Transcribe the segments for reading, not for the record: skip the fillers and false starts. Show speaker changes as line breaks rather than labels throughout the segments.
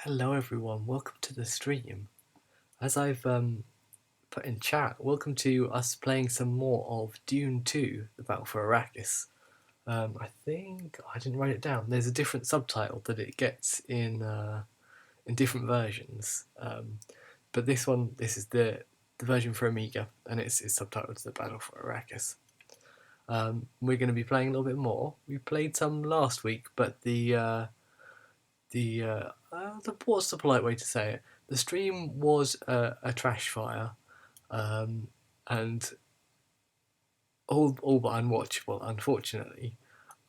Hello everyone, welcome to the stream. As I've put in chat, welcome to us playing some more of Dune II, The Battle for Arrakis. I think I didn't write it down. There's a different subtitle that it gets in different versions. But this is the version for Amiga, and it's subtitled The Battle for Arrakis. We're going to be playing a little bit more. We played some last week, but what's the polite way to say it? The stream was a trash fire, and all but unwatchable. Unfortunately,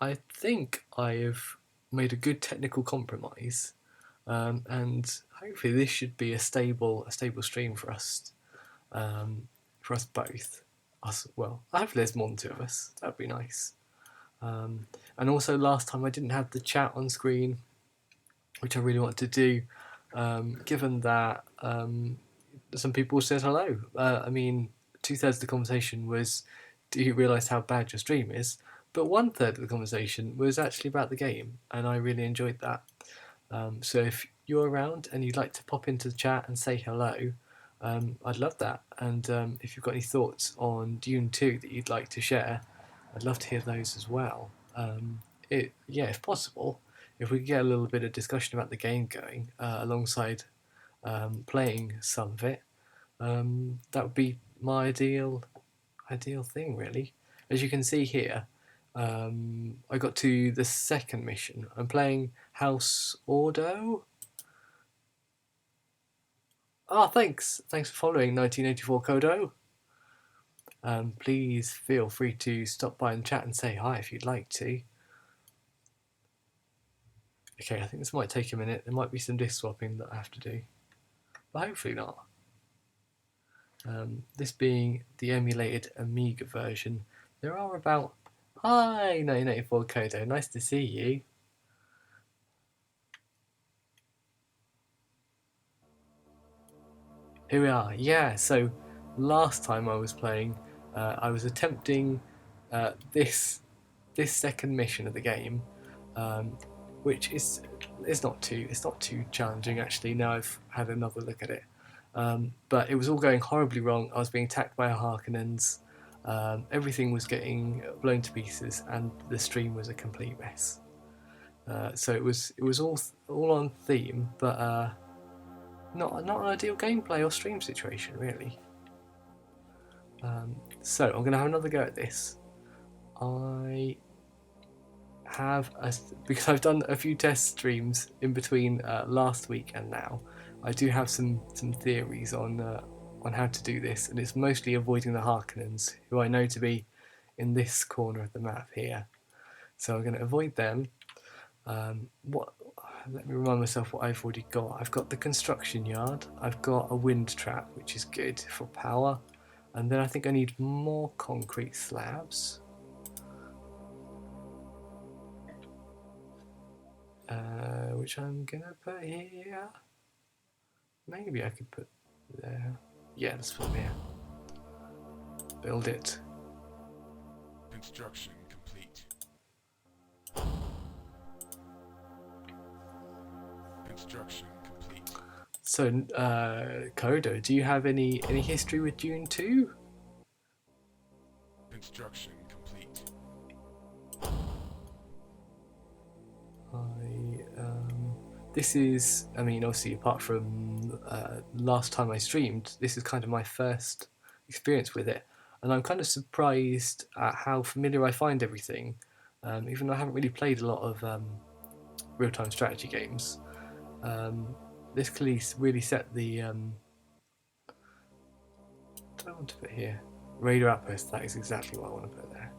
I think I've made a good technical compromise, and hopefully this should be a stable stream for us both. Hopefully there's more than two of us. That'd be nice. And also last time I didn't have the chat on screen, which I really want to do, given that some people said hello. I mean, 2/3 of the conversation was, do you realise how bad your stream is? But 1/3 of the conversation was actually about the game, and I really enjoyed that. So if you're around and you'd like to pop into the chat and say hello, I'd love that. And if you've got any thoughts on Dune 2 that you'd like to share, I'd love to hear those as well. If possible, if we could get a little bit of discussion about the game going alongside playing some of it, that would be my ideal thing, really. As you can see here, I got to the second mission. I'm playing House Ordo. Oh, thanks for following 1984 Kodo. Please feel free to stop by and chat and say hi if you'd like to. Okay, I think this might take a minute. There might be some disk swapping that I have to do, but hopefully not. This being the emulated Amiga version, there are about... Hi, 1984 Kodo, nice to see you. Here we are. Yeah, so last time I was playing, I was attempting this second mission of the game, which is not too challenging actually. Now I've had another look at it, but it was all going horribly wrong. I was being attacked by Harkonnens. Everything was getting blown to pieces, and the stream was a complete mess. So it was all on theme, but not an ideal gameplay or stream situation really. So I'm going to have another go at this. Because I've done a few test streams in between last week and now, I do have some theories on how to do this, and it's mostly avoiding the Harkonnens, who I know to be in this corner of the map here. So I'm going to avoid them. Let me remind myself what I've already got. I've got the construction yard. I've got a wind trap, which is good for power, and then I think I need more concrete slabs. Which I'm gonna put here. Maybe I could put there. Yeah, let's put them here. Build it.
Construction complete. Construction complete.
So, Kodo, do you have any history with Dune 2?
Construction complete.
This is, I mean, obviously, apart from last time I streamed, this is kind of my first experience with it, and I'm kind of surprised at how familiar I find everything, even though I haven't really played a lot of real-time strategy games. This clearly really set the... what do I want to put here? Radar outpost, that is exactly what I want to put there.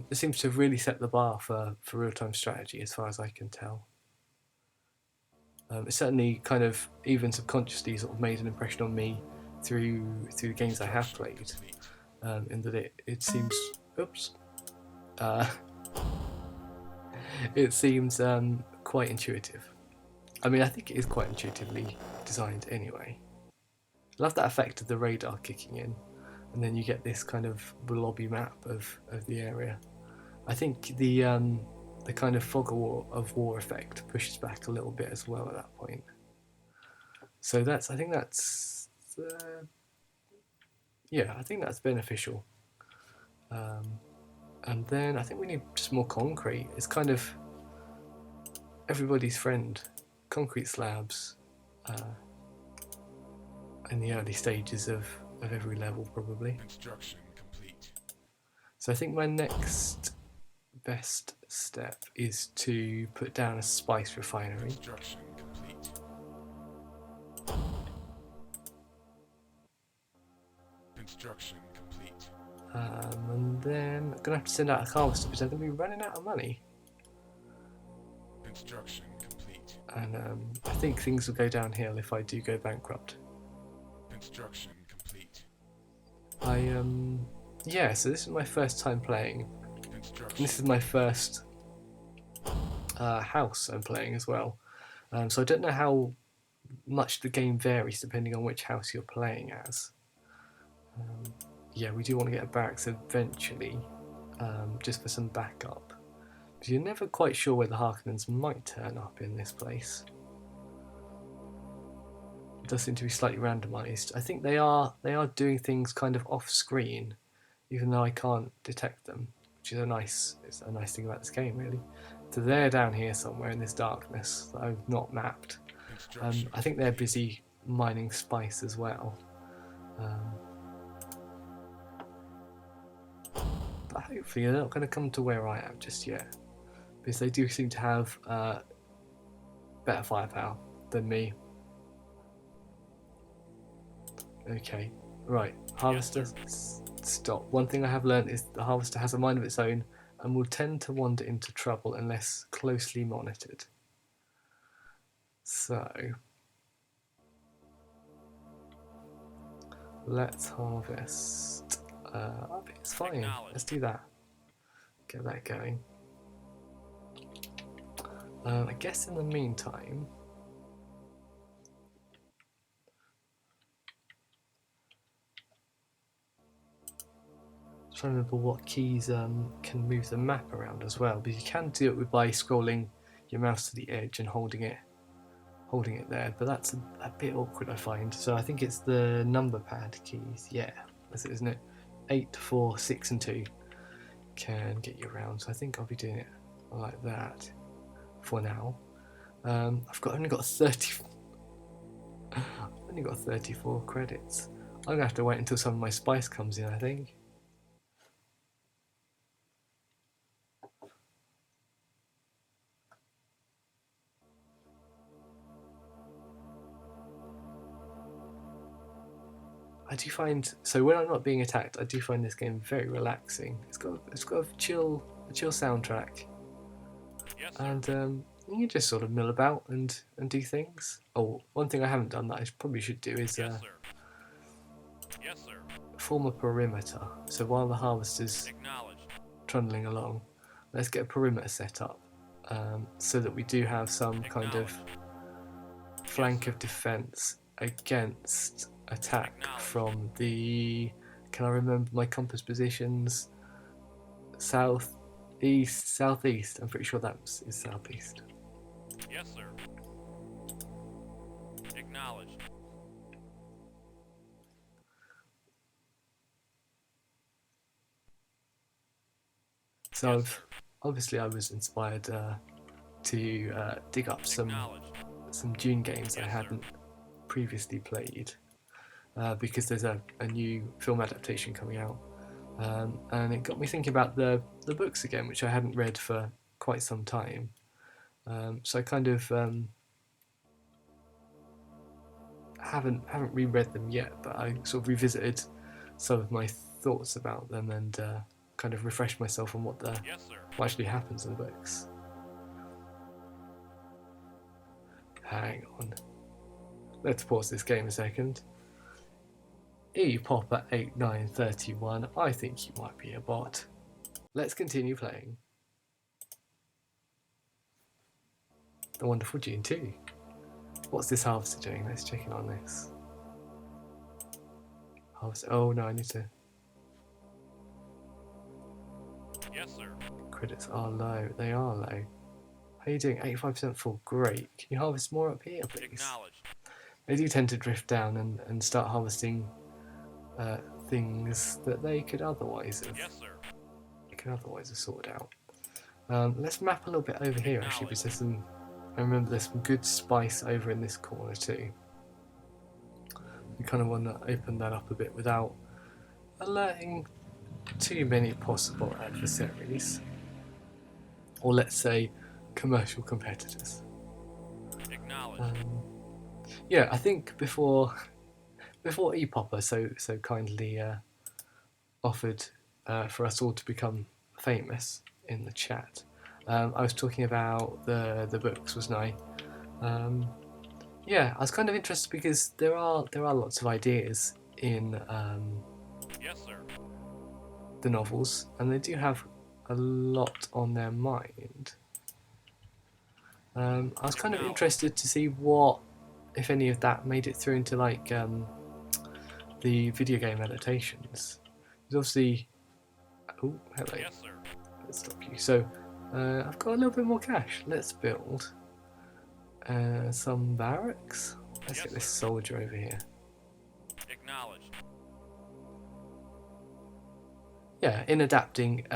It seems to have really set the bar for real-time strategy, as far as I can tell. It certainly kind of, even subconsciously, sort of made an impression on me through the games I have played, in that it seems... Oops. It seems quite intuitive. I mean, I think it is quite intuitively designed anyway. I love that effect of the radar kicking in, and then you get this kind of blobby map of the area. I think the the kind of fog of war effect pushes back a little bit as well at that point. So I think that's beneficial. And then I think we need just more concrete. It's kind of everybody's friend, concrete slabs in the early stages of every level probably.
Construction complete.
So I think my next best step is to put down a spice refinery.
Construction complete. Construction complete.
And then I'm going to have to send out a harvester because I'm going to be running out of money.
Construction complete.
And I think things will go downhill if I do go bankrupt.
Construction complete.
Yeah, so this is my first time playing.
Construction.
This is my first house I'm playing as well. So I don't know how much the game varies depending on which house you're playing as. Yeah, we do want to get a barracks eventually, just for some backup. But you're never quite sure where the Harkonnens might turn up in this place. It does seem to be slightly randomised. I think they are doing things kind of off screen, even though I can't detect them, which is a nice thing about this game really. So they're down here somewhere in this darkness that I've not mapped. I think they're busy mining spice as well. But hopefully they're not going to come to where I am just yet, because they do seem to have better firepower than me. Okay, right, harvester, stop. One thing I have learned is the harvester has a mind of its own and will tend to wander into trouble unless closely monitored. So let's harvest. It's fine. Let's do that. Get that going. I guess in the meantime, I'm trying to remember what keys can move the map around as well. But you can do it by scrolling your mouse to the edge and holding it there. But that's a bit awkward, I find. So I think it's the number pad keys. Yeah, that's it, isn't it? 8, 4, 6, and 2 can get you around. So I think I'll be doing it like that for now. I've only got 34 credits. I'm gonna have to wait until some of my spice comes in, I think. I do find, so when I'm not being attacked, I do find this game very relaxing. It's got a chill soundtrack,
Yes,
and you can just sort of mill about and do things. Oh, one thing I haven't done that I probably should do is
Yes, sir. Yes, sir.
form a perimeter. So while the harvester's
Acknowledged.
trundling along, let's get a perimeter set up, so that we do have some kind of flank of defense against attack from the, can I remember my compass positions? South, east, southeast. I'm pretty sure that is southeast.
Yes, sir. Acknowledged.
So obviously I was inspired to dig up some Dune games I hadn't previously played, because there's a new film adaptation coming out, and it got me thinking about the books again, which I hadn't read for quite some time. So I kind of haven't reread them yet, but I sort of revisited some of my thoughts about them and kind of refreshed myself on what actually happens in the books. Hang on. Let's pause this game a second. ePopper8931, I think you might be a bot. Let's continue playing. The wonderful Dune II. What's this harvester doing? Let's check in on this. Harvester. Oh no, I need to.
Yes, sir.
Credits are low. They are low. How are you doing? 85% full. Great. Can you harvest more up here, please?
Acknowledged.
They do tend to drift down and start harvesting things that they could otherwise have
Yes, sir.
sorted out. Let's map a little bit over here actually, because there's some. I remember there's some good spice over in this corner too. We kind of want to open that up a bit without alerting too many possible adversaries, or let's say commercial competitors.
Acknowledged.
Yeah, I think before ePopper so kindly offered for us all to become famous in the chat, I was talking about the books, wasn't I? Yeah, I was kind of interested because there are lots of ideas in
Yes, sir.
the novels, and they do have a lot on their mind. I was kind of interested to see what, if any of that made it through into like the video game adaptations. There's obviously. Oh, hello.
Yes, sir.
Let's stop you. So, I've got a little bit more cash. Let's build some barracks. Let's get this soldier over here.
Acknowledged.
Yeah, in adapting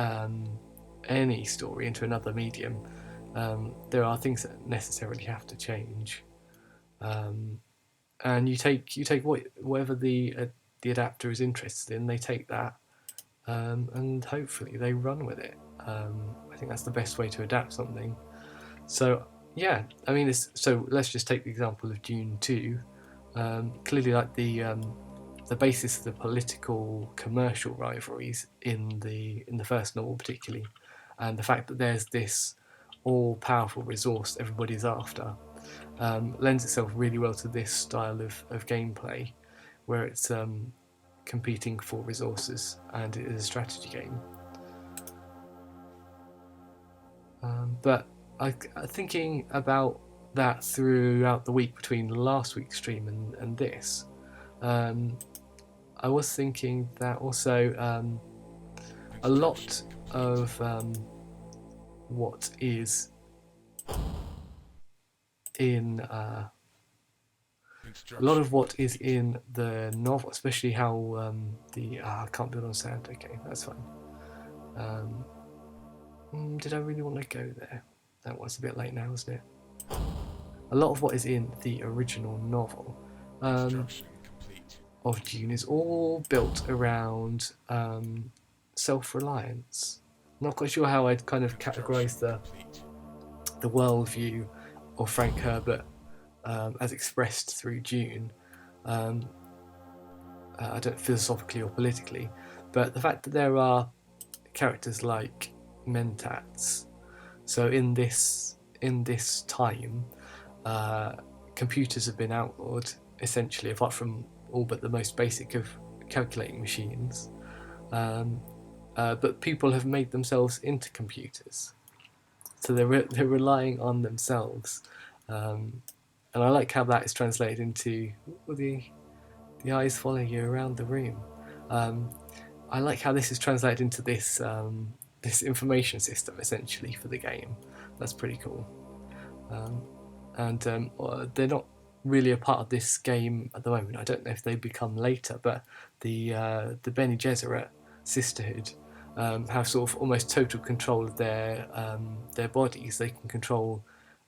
any story into another medium, there are things that necessarily have to change, and you take whatever the adapter is interested in. They take that, and hopefully they run with it. I think that's the best way to adapt something. So yeah, I mean, so let's just take the example of Dune II. Clearly, like the basis of the political commercial rivalries in the first novel particularly, and the fact that there's this all-powerful resource everybody's after, lends itself really well to this style of gameplay, where it's competing for resources and it is a strategy game. But thinking about that throughout the week between last week's stream and this, I was thinking that also a lot of what is in the novel, especially how I can't build on sand. Okay, that's fine. Did I really want to go there? That was a bit late now, isn't it? A lot of what is in the original novel of Dune is all built around self-reliance. I'm not quite sure how I'd kind of categorise the worldview of Frank Herbert as expressed through Dune. I don't philosophically or politically, but the fact that there are characters like mentats. So in this time, computers have been outlawed essentially, apart from all but the most basic of calculating machines. But people have made themselves into computers, so they're relying on themselves, and I like how that is translated into the eyes follow you around the room. I like how this is translated into this this information system essentially for the game. That's pretty cool. And they're not really a part of this game at the moment. I don't know if they become later, but the Bene Gesserit sisterhood have sort of almost total control of their bodies. They can control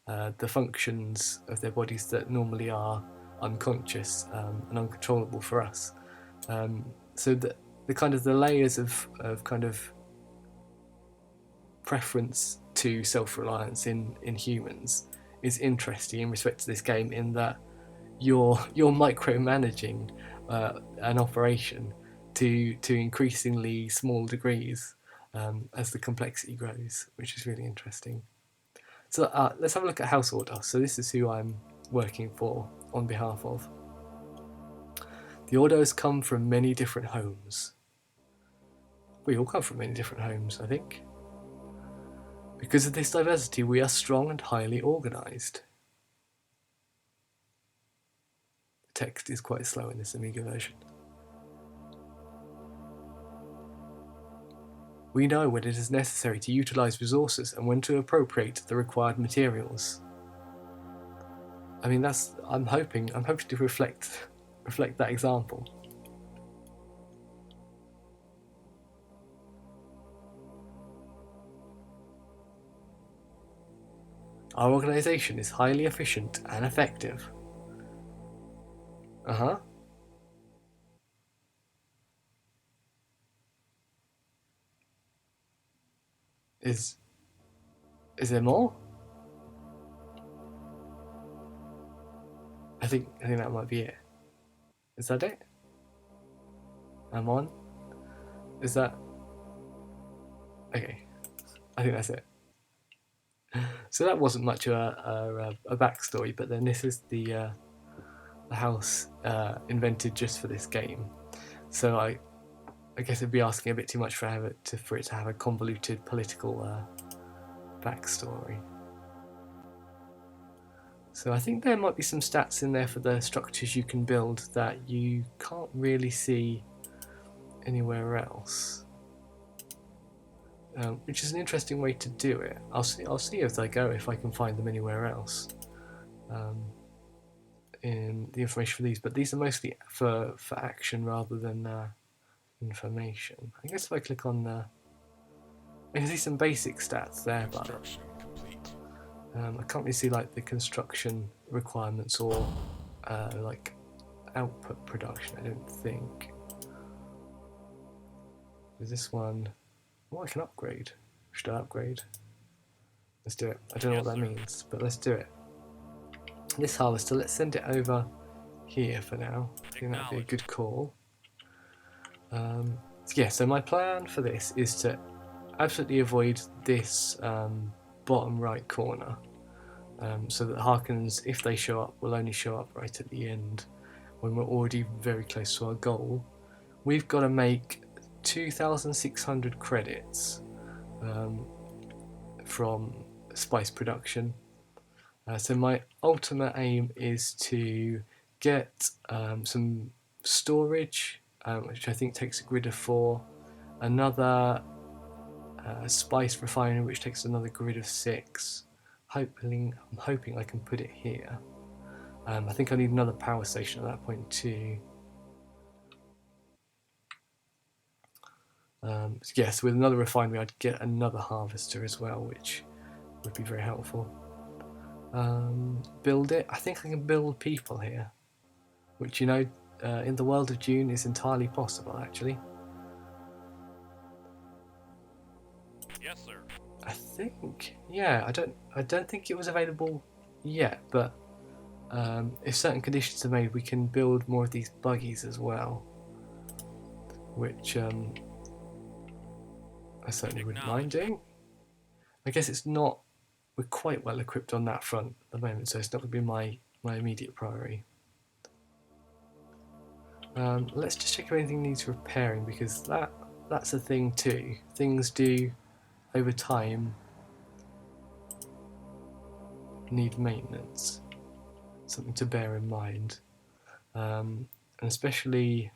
the functions of their bodies that normally are unconscious and uncontrollable for us. So the kind of the layers of kind of preference to self-reliance in humans is interesting in respect to this game, in that you're micromanaging an operation to increasingly small degrees as the complexity grows, which is really interesting. So let's have a look at House Ordos. So this is who I'm working for on behalf of. The Ordos come from many different homes. We all come from many different homes, I think. Because of this diversity, we are strong and highly organised. The text is quite slow in this Amiga version. We know when it is necessary to utilize resources and when to appropriate the required materials. I mean, I'm hoping to reflect that example. Our organization is highly efficient and effective. Uh-huh. Is there more? I think that might be it. Is that it? I'm on. Is that okay? I think that's it. So that wasn't much of a backstory, but then this is the house invented just for this game. So I guess it'd be asking a bit too much for it to have a convoluted political backstory. So I think there might be some stats in there for the structures you can build that you can't really see anywhere else, which is an interesting way to do it. I'll see as I go if I can find them anywhere else in the information for these. But these are mostly for action rather than information. I guess if I click on I can see some basic stats there, but I can't really see like the construction requirements or like output production. I don't think. Is this one? Oh, I can upgrade. Should I upgrade? Let's do it. I don't know what that means, but let's do it. This harvester, let's send it over here for now. I think that'd be a good call. Yeah, so my plan for this is to absolutely avoid this bottom right corner, so that Harkins, if they show up, will only show up right at the end when we're already very close to our goal. We've got to make 2,600 credits from spice production. So my ultimate aim is to get some storage, which I think takes a grid of 4, another spice refinery, which takes another grid of 6. I'm hoping I can put it here. I think I need another power station at that point too. Yes, with another refinery I'd get another harvester as well, which would be very helpful. Build it. I think I can build people here, which, you know, in the world of Dune is entirely possible, actually.
Yes, sir.
I think, yeah, I don't think it was available yet, but if certain conditions are made, we can build more of these buggies as well, which I certainly wouldn't mind doing. I guess it's not. We're quite well equipped on that front at the moment, so it's not going to be my immediate priority. Let's just check if anything needs repairing, because that's a thing too. Things do, over time, need maintenance. Something to bear in mind, and especially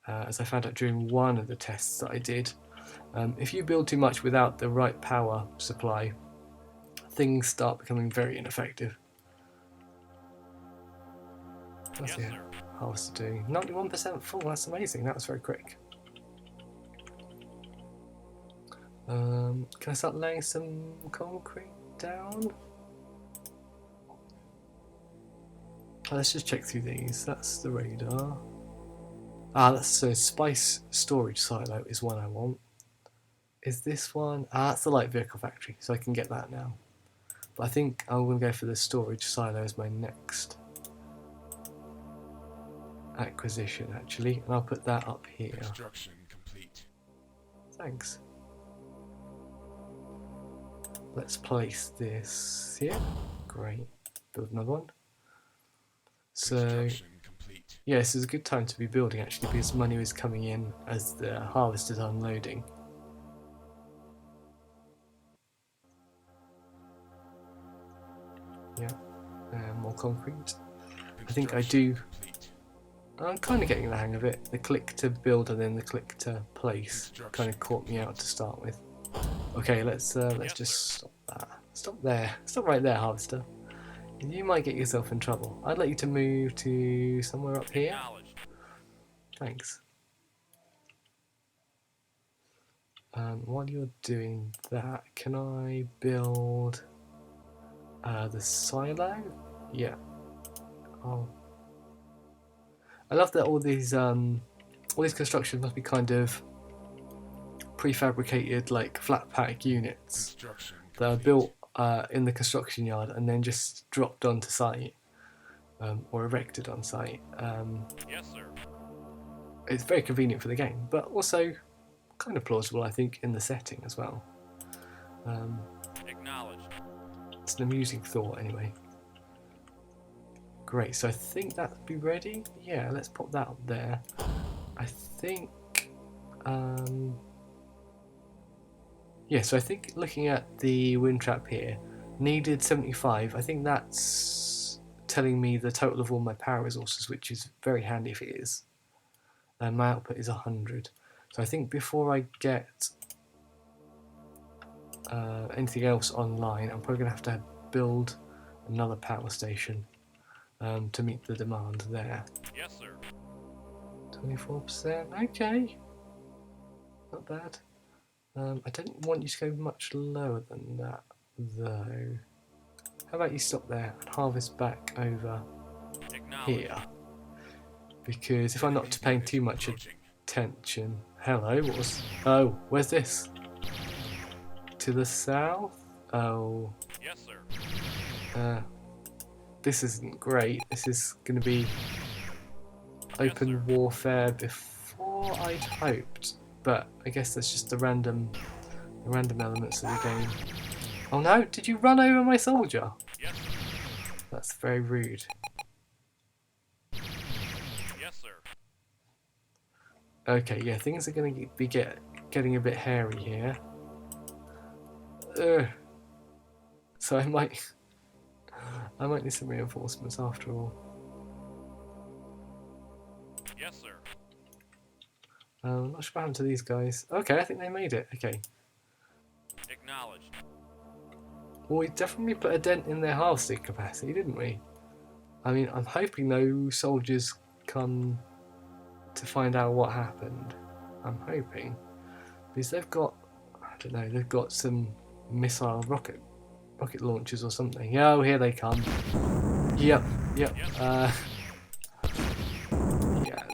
as I found out during one of the tests that I did, if you build too much without the right power supply, things start becoming very ineffective. That's the harvester doing 91% full. That's amazing. That was very quick. Can I start laying some concrete down? Let's just check through these. That's the radar. That's so spice storage silo is one I want. Is this one? That's the light vehicle factory, so I can get that now. But I think I'm going to go for the storage silo as my next acquisition, actually, and I'll put that up here.
Construction complete.
Thanks. Let's place this here. Great. Build another one. So, yeah, this is a good time to be building, actually, because money is coming in as the harvest is unloading. Yeah, more concrete. I think I do. I'm kind of getting the hang of it. The click to build and then the click to place kind of caught me out to start with. Okay, let's
Yes,
just
sir.
stop that. Stop there. Stop right there, Harvester. You might get yourself in trouble. I'd like you to move to somewhere up here.
Acknowledged.
Thanks. While you're doing that, can I build the silo? Yeah. Oh. I love that all these constructions must be kind of prefabricated, like flat pack units that are built in the construction yard and then just dropped onto site or erected on site.
Yes, sir.
It's very convenient for the game, but also kind of plausible, I think, in the setting as well.
Acknowledged.
It's an amusing thought, anyway. Great, so I think that'd be ready. Yeah, let's pop that up there. I think... yeah, so I think looking at the wind trap here, needed 75. I think that's telling me the total of all my power resources, which is very handy if it is. And my output is 100. So I think before I get anything else online, I'm probably going to have to build another power station to meet the demand there.
Yes, sir.
24%, okay. Not bad. I don't want you to go much lower than that, though. How about you stop there and harvest back over here? Because if I'm not paying too much attention... Hello, what was... Oh, where's this? To the south? Oh.
Yes, sir.
This isn't great. This is going to be open warfare before I'd hoped. But I guess that's just the random elements of the game. Oh no, did you run over my soldier?
Yes, sir.
That's very rude.
Yes, sir.
Okay, yeah, things are going to be getting a bit hairy here. So I might need some reinforcements after all.
Yes, sir.
I'm not sure what happened to these guys. Okay, I think they made it. Okay.
Acknowledged.
Well, we definitely put a dent in their harvesting capacity, didn't we? I mean, I'm hoping no soldiers come to find out what happened. I'm hoping. Because they've got, I don't know, they've got some missile rocket launchers or something. Oh, here they come. Yep. Yeah,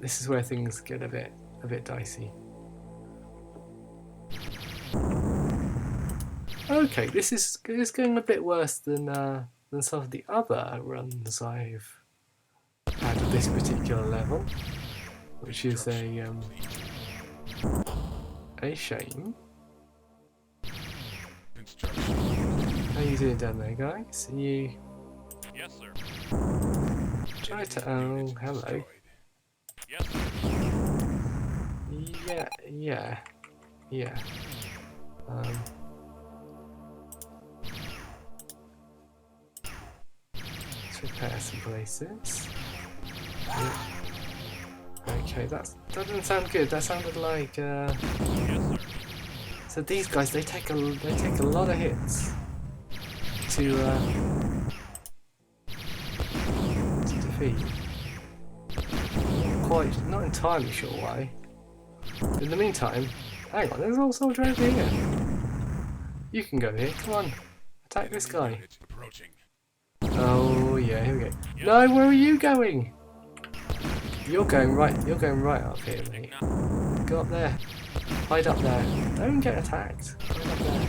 this is where things get a bit dicey. Okay, this is going a bit worse than some of the other runs I've had at this particular level, which is a shame. How you doing down there, guys? Are you?
Yes, sir.
Try to. Oh, hello.
Yes, sir.
Yeah. Let's repair some places. Yeah. Okay, that doesn't sound good. That sounded like.
Yes, sir.
So these guys, they take a lot of hits to defeat. Not entirely sure why. In the meantime, hang on, there's a little soldier over here. You can go here. Come on, attack this guy. Oh yeah, here we go. No, where are you going? You're going right up here, mate. Go up there. Hide up there. Don't get attacked. Hide up there.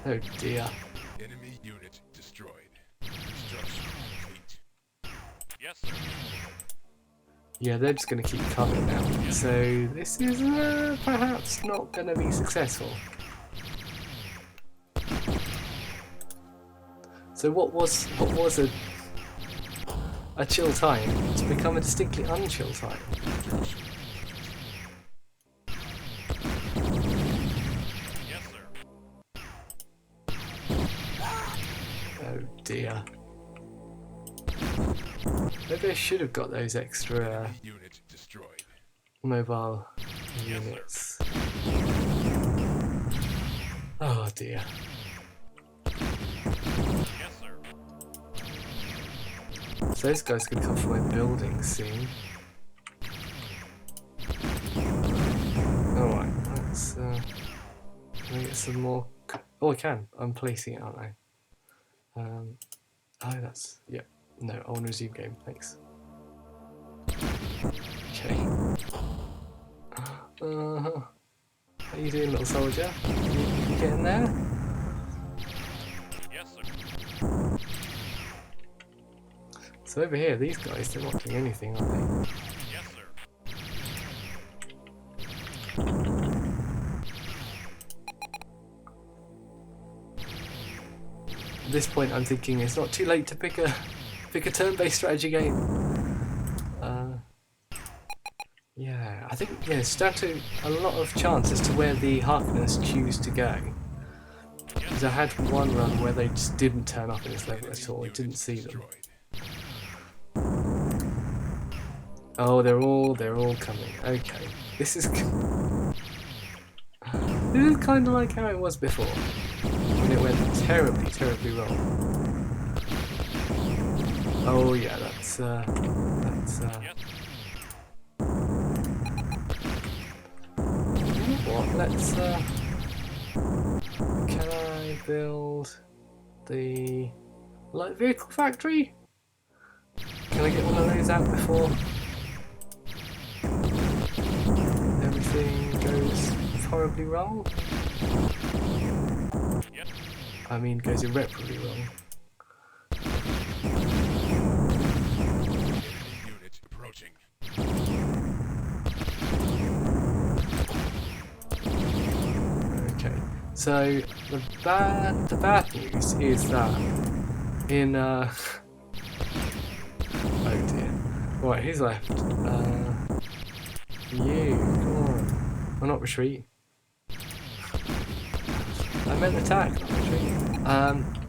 Oh dear.
Enemy unit destroyed. Construction complete.
Yes, sir.
Yeah, they're just going to keep coming now. So this is perhaps not going to be successful. So what was a chill time to become a distinctly unchill time?
Yes, sir.
Oh dear. Maybe I should have got those extra
Enemy unit destroyed.
mobile
Yes, sir.
units. Oh dear.
Yes, sir.
So those guys could come from my building soon. Alright, let's can I get some more oh I can. I'm placing it, aren't I? Oh that's yeah. No, I want to resume game, thanks. Okay. How you doing, little soldier? You getting there?
Yes, sir.
So over here, these guys, they're not doing anything, are they?
Yes, sir.
At this point, I'm thinking it's not too late to pick a turn-based strategy game. Yeah, I think it's down to a lot of chance as to where the Harkonnens choose to go. Because I had one run where they just didn't turn up in this level at all. I didn't see them. Oh, they're all coming. Okay, this is kind of like how it was before, when it went terribly, terribly wrong. Oh yeah, that's
Yes.
You know what? Let's can I build the light vehicle factory? Can I get one of those out before everything goes horribly wrong?
Yes.
I mean, goes irreparably wrong.
Enemy unit approaching.
Okay, so the bad news is that in oh dear. Right, who's left? You, come on. Well, not retreat. I meant attack, not retreat.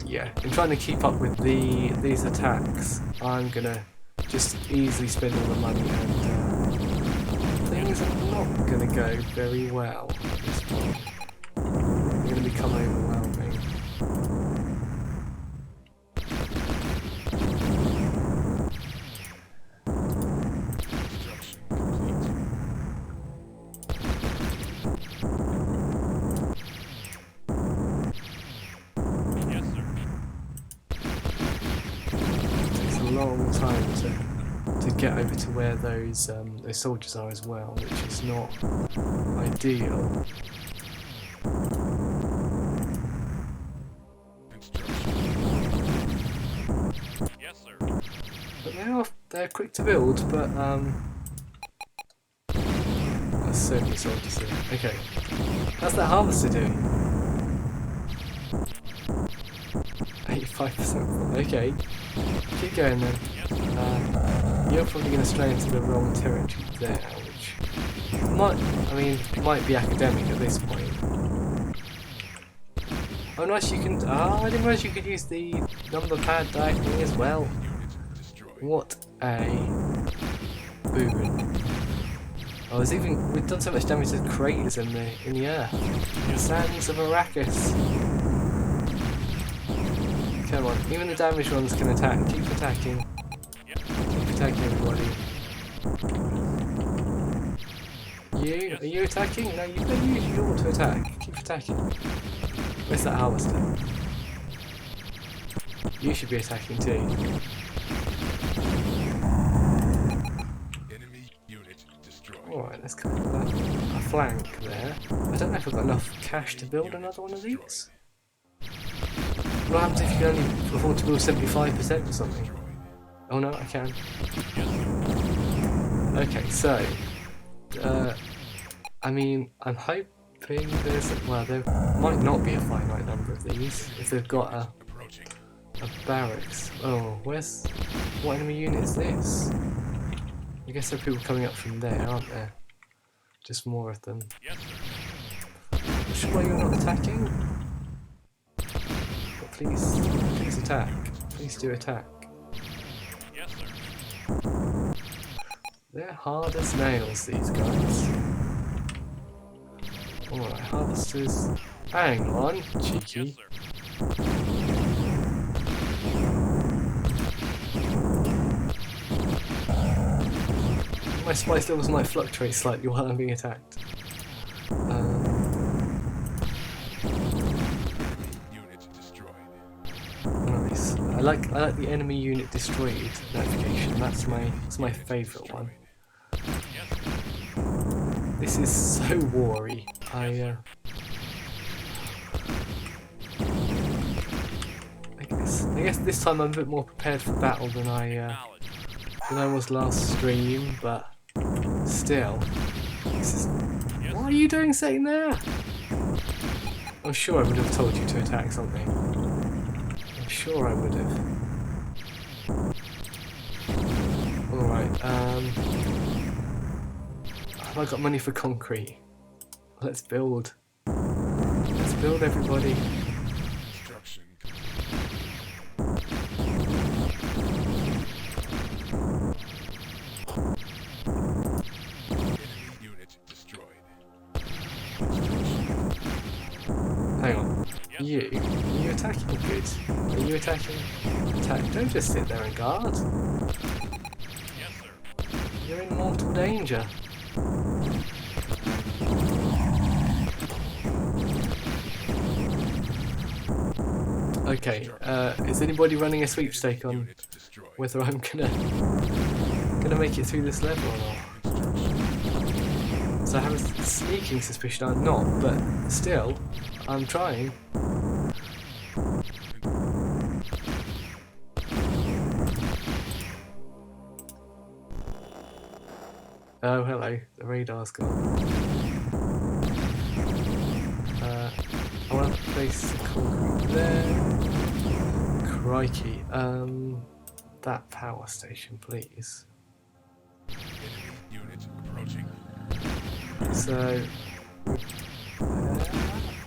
Yeah, in trying to keep up with these attacks, I'm gonna just easily spend all the money and things are not gonna go very well at this point. They're gonna become overwhelming.
Construction complete.
Yes, sir.
It takes a long time to get over to where those soldiers are as well, which is not ideal.
Construction.
Yes, sir.
But they're quick to build, but there's so many soldiers here. Okay, how's that harvester doing? 85% full. Okay, keep going then.
Yes, sir.
You're probably going to stray into the wrong territory there, which might be academic at this point. Oh nice, you can, I didn't realise you could use the number pad diagonally as well.
Unit destroyed.
What a boon. Oh, we've done so much damage to craters in the earth. The sands of Arrakis. Come on, even the damaged ones can attack. Keep attacking.
Yep.
Keep attacking everybody. You? Are you attacking? No, you don't use your auto attack. Keep attacking. Where's that harvester? You should be attacking too.
Enemy unit destroyed.
Alright, let's come to that. A flank there. I don't know if I've got enough cash to build another one of these. What happens if you can only afford to build 75% or something? Oh no, I can. Okay, so I mean, I'm hoping there might not be a finite number of these if they've got a
Approaching.
barracks. Oh, what enemy unit is this? I guess there are people coming up from there, aren't there? Just more of them.
Yes, sir.
Not sure why you're not attacking. But please attack. Please do attack.
Yes, sir.
They're hard as nails, these guys. Alright, harvesters. Hang on, cheeky.
Yes, sir.
My spice levels might fluctuate slightly while I'm being attacked.
Unit destroyed.
Nice. I like the enemy unit destroyed notification. That's my favourite one.
Yes, sir.
This is so wary. I guess this time I'm a bit more prepared for battle than I was last stream, but still. This is,
Yes,
what are you doing sitting there? I'm sure I would have told you to attack something. I'm sure I would have. Alright, have I got money for concrete? Let's build. Let's build, everybody.
Construction. Enemy unit destroyed.
Hang on.
Yes,
Are you attacking good? Are you attacking? Attack. Don't just sit there and guard.
yes, sir.
You're in mortal danger. Okay, is anybody running a sweepstake on
Unit destroyed.
whether I'm gonna make it through this level or not? So I have a sneaking suspicion I'm not, but still, I'm trying. Oh, hello. The radar's gone. I want to place the concrete there. Crikey. That power station, please.
Enemy unit approaching.
So...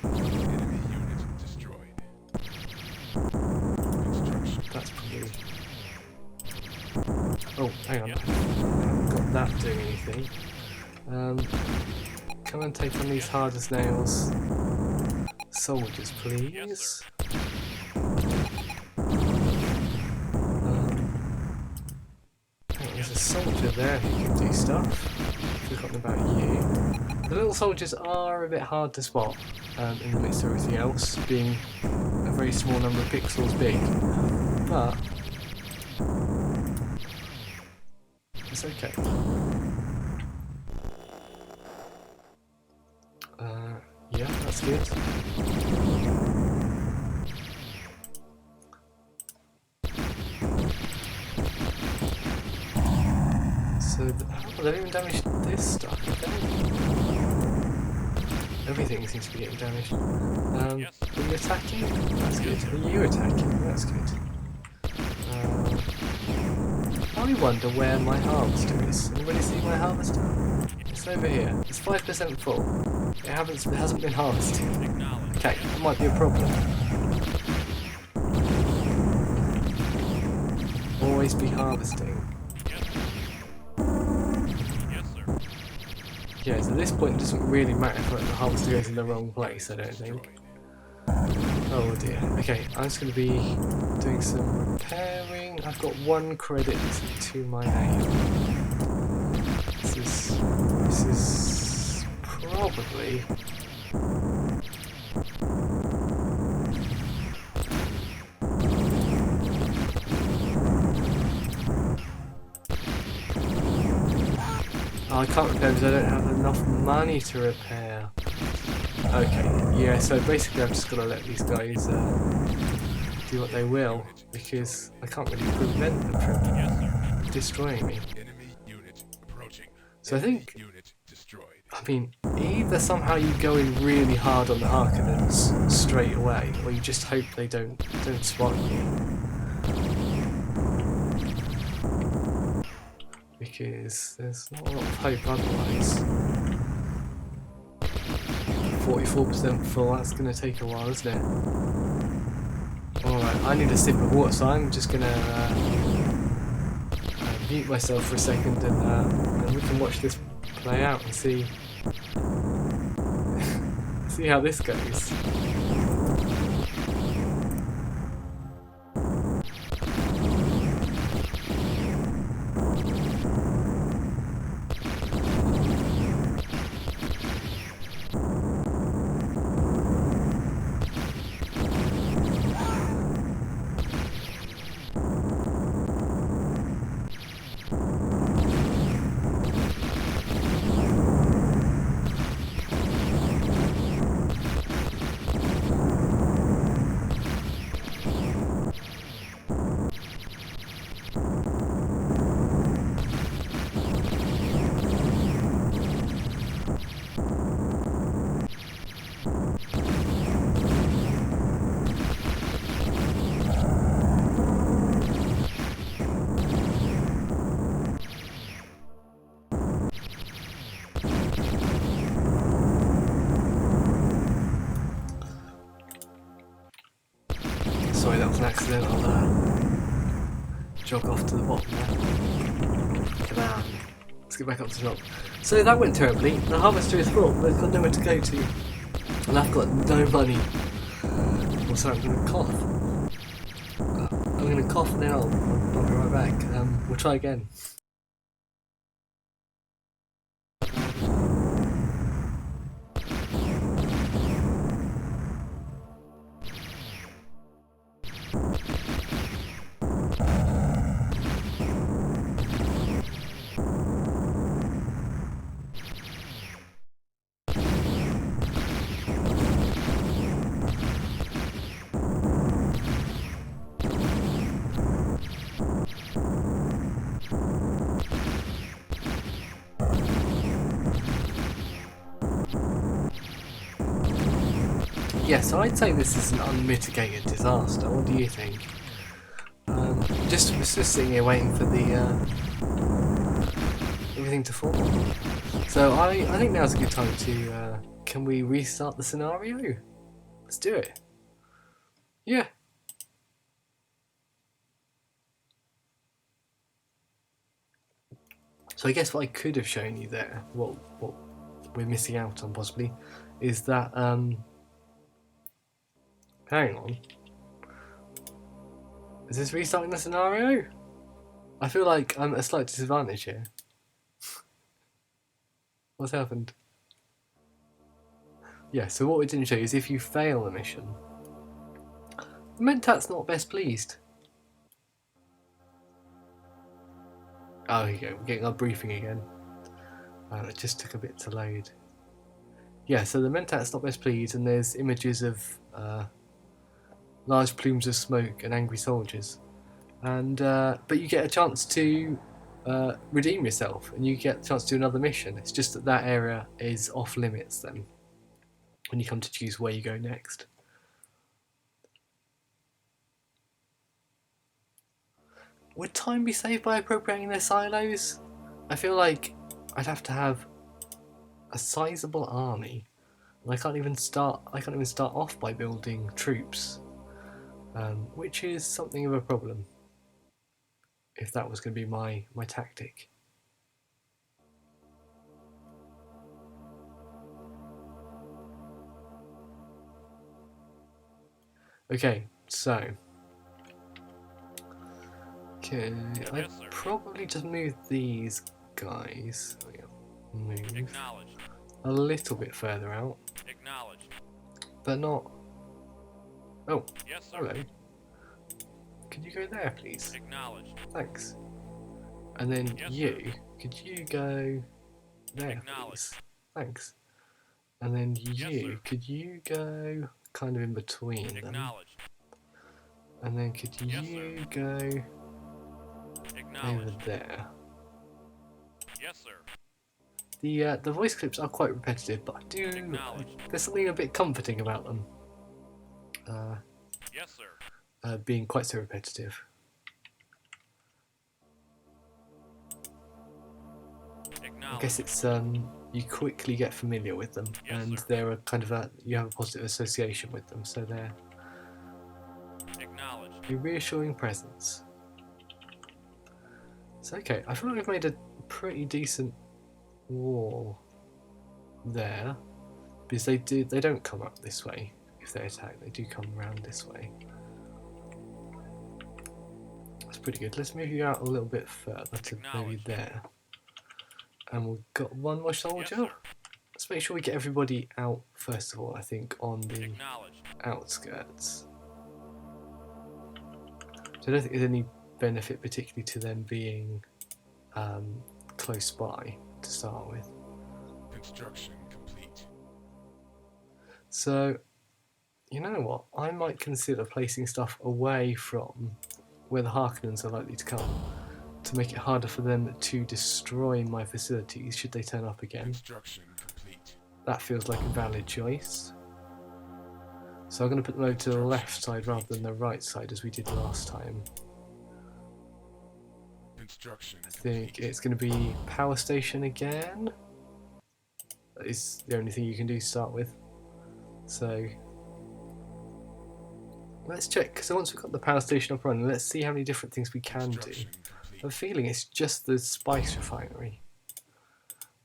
Enemy unit destroyed. Construction.
that's probably... Oh, hang on. I haven't got that doing anything. Come and take on these hard as nails. Soldiers, please.
Yes, sir.
There's a soldier there who can do stuff. Forgotten about you. The little soldiers are a bit hard to spot in the midst of everything else, being a very small number of pixels big. But it's okay. Yeah, that's good. So, they've even damaged this stuff, okay? Everything seems to be getting damaged.
Yes.
Are you attacking? That's good. Are you attacking? That's good. I wonder where my harvester is. Anybody see my harvester? It's over here. It's 5% full. It hasn't been harvested.
Acknowledge.
Okay, that might be a problem. Always be harvesting.
Yes, sir.
Yeah, so at this point it doesn't really matter if the harvester goes in the wrong place, I don't think. Oh dear. Okay, I'm just going to be doing some repairing. I've got 1 credit to my name. This is probably... Oh, I can't repair because I don't have enough money to repair. Okay, yeah, so basically I've just got to let these guys do what they will, because I can't really prevent them from
Yes, sir.
destroying me.
Enemy unit approaching.
So I think,
Unit destroyed.
I mean, either somehow you go in really hard on the Harkonnens straight away, or you just hope they don't spot you. Because there's not a lot of hope otherwise. 44% full, that's going to take a while, isn't it? Alright, I need a sip of water, so I'm just going to mute myself for a second and we can watch this play out and see see how this goes. Sorry, that was an accident. I'll jog off to the bottom there. Come on. Let's get back up to the top. So that went terribly. The harvester is full, but I've got nowhere to go to. And I've got no money. Also, I'm going to cough. I'm going to cough and then I'll be right back. We'll try again. Yeah, so I'd say this is an unmitigated disaster. What do you think? Just sitting here waiting for the everything to fall. So I think now's a good time to can we restart the scenario? Let's do it. Yeah. So I guess what I could have shown you there, what we're missing out on possibly, is that hang on. Is this restarting the scenario? I feel like I'm at a slight disadvantage here. What's happened? Yeah, so what we didn't show you is if you fail a mission, the Mentat's not best pleased. Oh, here you go, we're getting our briefing again. It just took a bit to load. Yeah, so the Mentat's not best pleased, and there's images of large plumes of smoke and angry soldiers. And but you get a chance to redeem yourself, and you get a chance to do another mission. It's just that that area is off limits then, when you come to choose where you go next. Would time be saved by appropriating their silos? I feel like I'd have to have a sizable army, and I can't even start off by building troops, which is something of a problem. If that was going to be my tactic. Okay, so I probably just move these guys. Move a little bit further out, but not. Oh,
Yes, sir.
hello. Could you go there, please?
Acknowledged.
Thanks. And then
Yes,
you,
sir.
could you go there,
Acknowledged.
please? Thanks. And then
Yes,
you,
sir.
could you go kind of in between them?
Acknowledged.
And then could
Yes,
you
sir.
go over
Acknowledged.
there?
Yes, sir.
The voice clips are quite repetitive, but
Acknowledged.
there's something a bit comforting about them.
Yes, sir.
Being quite so repetitive. I guess it's you quickly get familiar with them,
Yes,
and
sir.
they're a kind of you have a positive association with them, so they're
Acknowledged.
a reassuring presence. It's okay. I feel like we've made a pretty decent wall there, because they don't come up this way if they attack. They do come around this way. That's pretty good. Let's move you out a little bit further to maybe there. And we've got one more soldier.
Yes,
Let's make sure we get everybody out first of all, I think, on the
Acknowledged.
outskirts. So I don't think there's any benefit particularly to them being close by to start with.
Construction complete.
So, you know what? I might consider placing stuff away from where the Harkonnens are likely to come to make it harder for them to destroy my facilities should they turn up again.
Construction complete.
That feels like a valid choice. So I'm going to put them over to the left side rather than the right side as we did last time.
Construction
I think
complete.
it's going to be power station again. That is the only thing you can do to start with. So let's check, because once we've got the power station up running, let's see how many different things we can do.
Construction
I have a
complete.
feeling it's just the spice refinery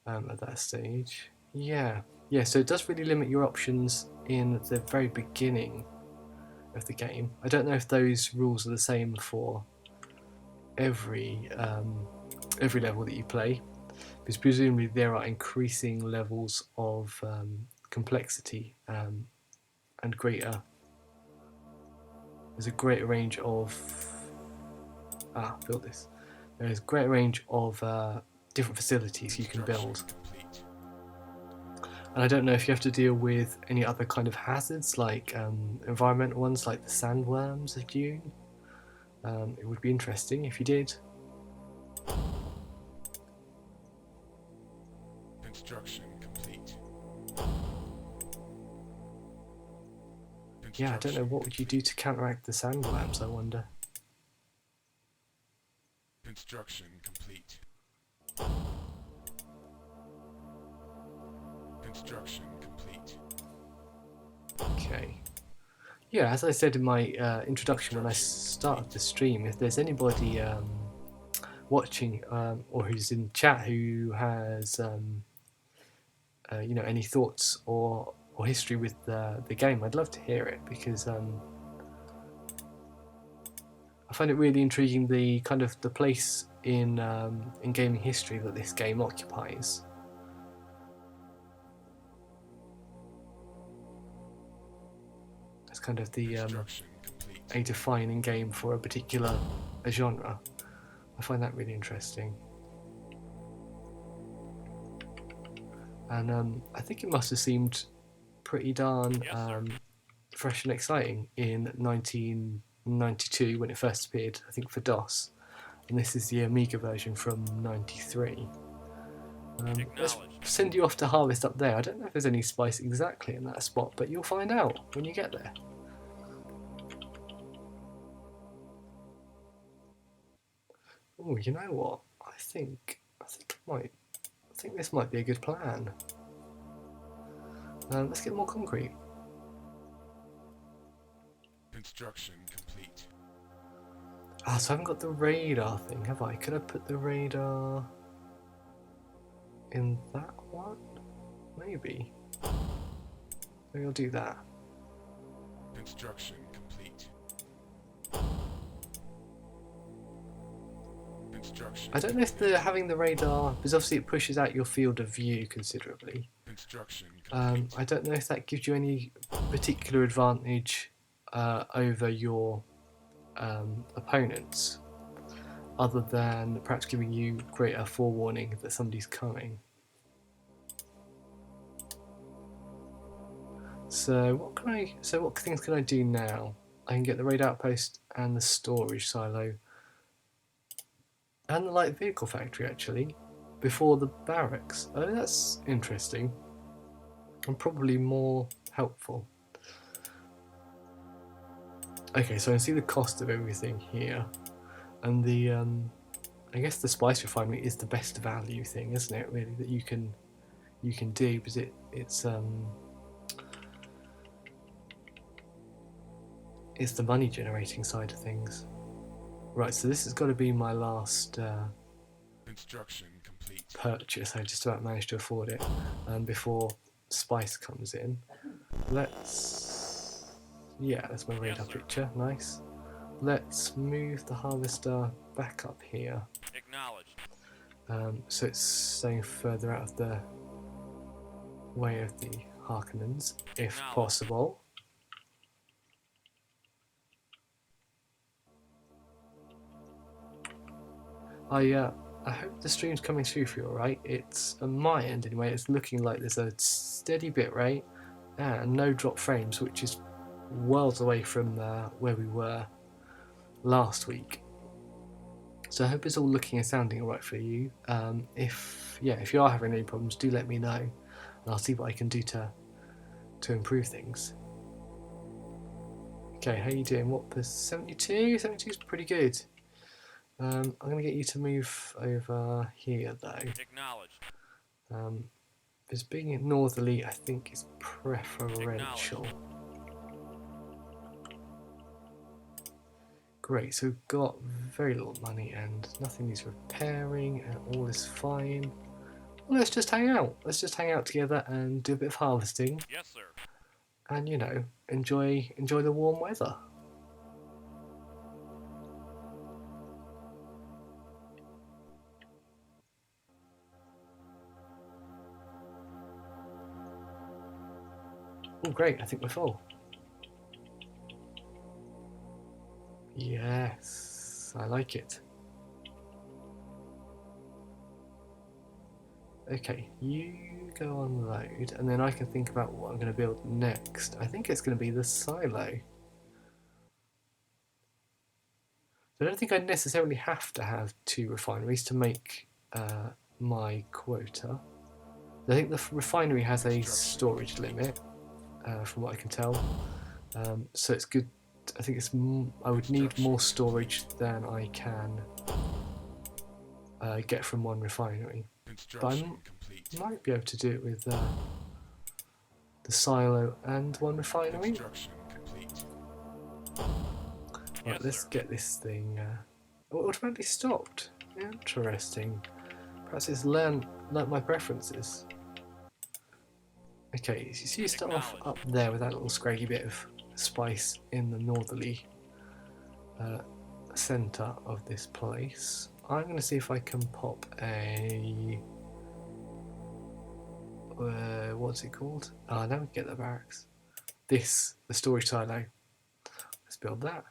at that stage. Yeah, so it does really limit your options in the very beginning of the game. I don't know if those rules are the same for every level that you play, because presumably there are increasing levels of complexity and greater. There's a greater range of build this. There's a greater range of different facilities you can build.
Complete.
And I don't know if you have to deal with any other kind of hazards, like environmental ones, like the sandworms of Dune. It would be interesting if you did.
Construction complete.
Yeah, I don't know, what would you do to counteract the sandworms, I wonder.
Construction complete. Construction complete.
Okay. Yeah, as I said in my introduction when I started the stream, if there's anybody watching or who's in chat who has any thoughts or history with the game, I'd love to hear it, because I find it really intriguing the kind of the place in gaming history that this game occupies. It's kind of the
Construction complete.
a defining game for a particular genre. I find that really interesting. And I think it must have seemed pretty darn
Yes, sir.
fresh and exciting in 1992 when it first appeared, I think, for DOS. And this is the Amiga version from 93. Let's
Acknowledged.
send you off to harvest up there. I don't know if there's any spice exactly in that spot, but you'll find out when you get there. Oh, you know what? I think this might be a good plan. Let's get more concrete.
Construction complete.
Ah, so I haven't got the radar thing, have I? Could I put the radar in that one? Maybe. Maybe I'll do that.
Construction complete. Construction.
I don't know if having the radar, because obviously it pushes out your field of view considerably.
Construction complete.
I don't know if that gives you any particular advantage over your opponents, other than perhaps giving you greater forewarning that somebody's coming. So what things can I do now? I can get the raid outpost and the storage silo and the light vehicle factory, actually, before the barracks. Oh, that's interesting and probably more helpful. Okay, so I can see the cost of everything here, and the I guess the spice refinery is the best value thing, isn't it? Really, that you can do, because it's the money generating side of things. Right, so this has got to be my last
Construction complete.
purchase. I just about managed to afford it before Spice comes in. Let's that's my radar picture. Nice. Let's move the harvester back up here.
Acknowledged.
So it's staying further out of the way of the Harkonnens, if possible. I hope the stream's coming through for you alright. It's, on my end anyway, it's looking like there's a steady bit rate and no drop frames, which is worlds away from where we were last week. So I hope it's all looking and sounding alright for you. If you are having any problems, do let me know, and I'll see what I can do to improve things. Okay, how you doing? What, per 72? 72 is pretty good. I'm going to get you to move over here though.
Acknowledged.
Because being northerly, I think, is preferential. Great, so we've got very little money and nothing needs repairing and all is fine. Well, let's just hang out. Let's just hang out together and do a bit of harvesting.
Yes, sir.
And, you know, enjoy the warm weather. Oh, great, I think we're full. Yes, I like it. Okay, you go unload, and then I can think about what I'm going to build next. I think it's going to be the silo. I don't think I necessarily have to have 2 refineries to make my quota. I think the refinery has a storage limit, from what I can tell. So it's good. I think it's. I would need more storage than I can get from one refinery. But I might be able to do it with the silo and one refinery. Right, let's get this thing automatically stopped. Interesting. Perhaps it's learnt my preferences. Okay, so you start off up there with that little scraggy bit of spice in the northerly centre of this place. I'm going to see if I can pop a... what's it called? Oh, now we get the barracks. The storage silo. Let's build that.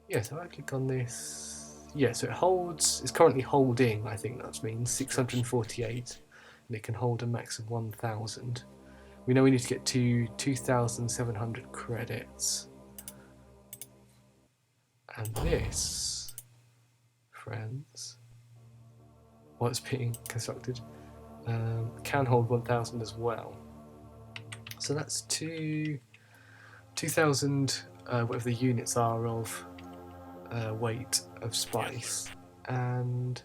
Yeah, so I click on this. Yeah, so it's currently holding, I think that means 648, and it can hold a max of 1,000. We know we need to get to 2,700 credits. And this, friends, while it's being constructed, can hold 1,000 as well. So that's 2,000, whatever the units are of weight of spice, and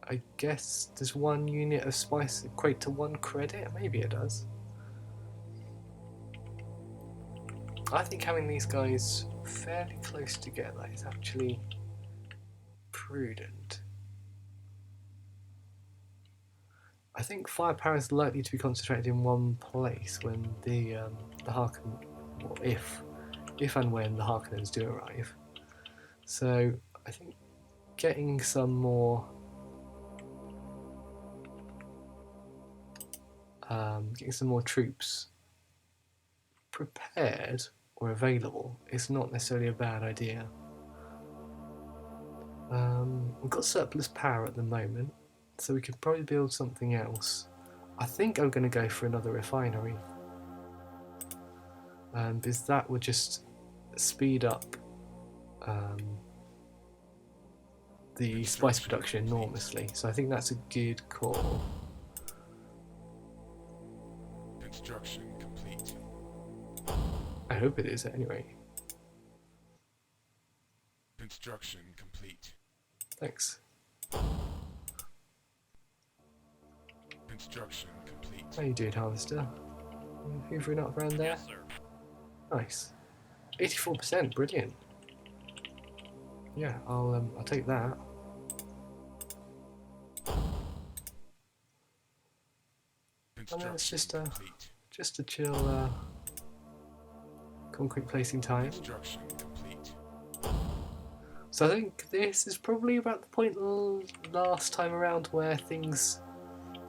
I guess does 1 unit of spice equate to 1 credit? Maybe it does. I think having these guys fairly close together is actually prudent. I think firepower is likely to be concentrated in one place when the Harkonnen, well, if and when the Harkonnens do arrive. So I think getting some more troops prepared or available is not necessarily a bad idea. We've got surplus power at the moment, so we could probably build something else. I think I'm going to go for another refinery, because that would just speed up the spice production enormously. So I think that's a good call.
Construction complete.
I hope it is anyway.
Construction complete.
Thanks.
Construction complete.
How you doing, Harvester? Hoovering up around there?
Yes, sir.
Nice. 84%, brilliant. Yeah, I'll take that. And then it's
Construction complete.
just a chill concrete placing time.
Construction complete.
So I think this is probably about the point last time around where things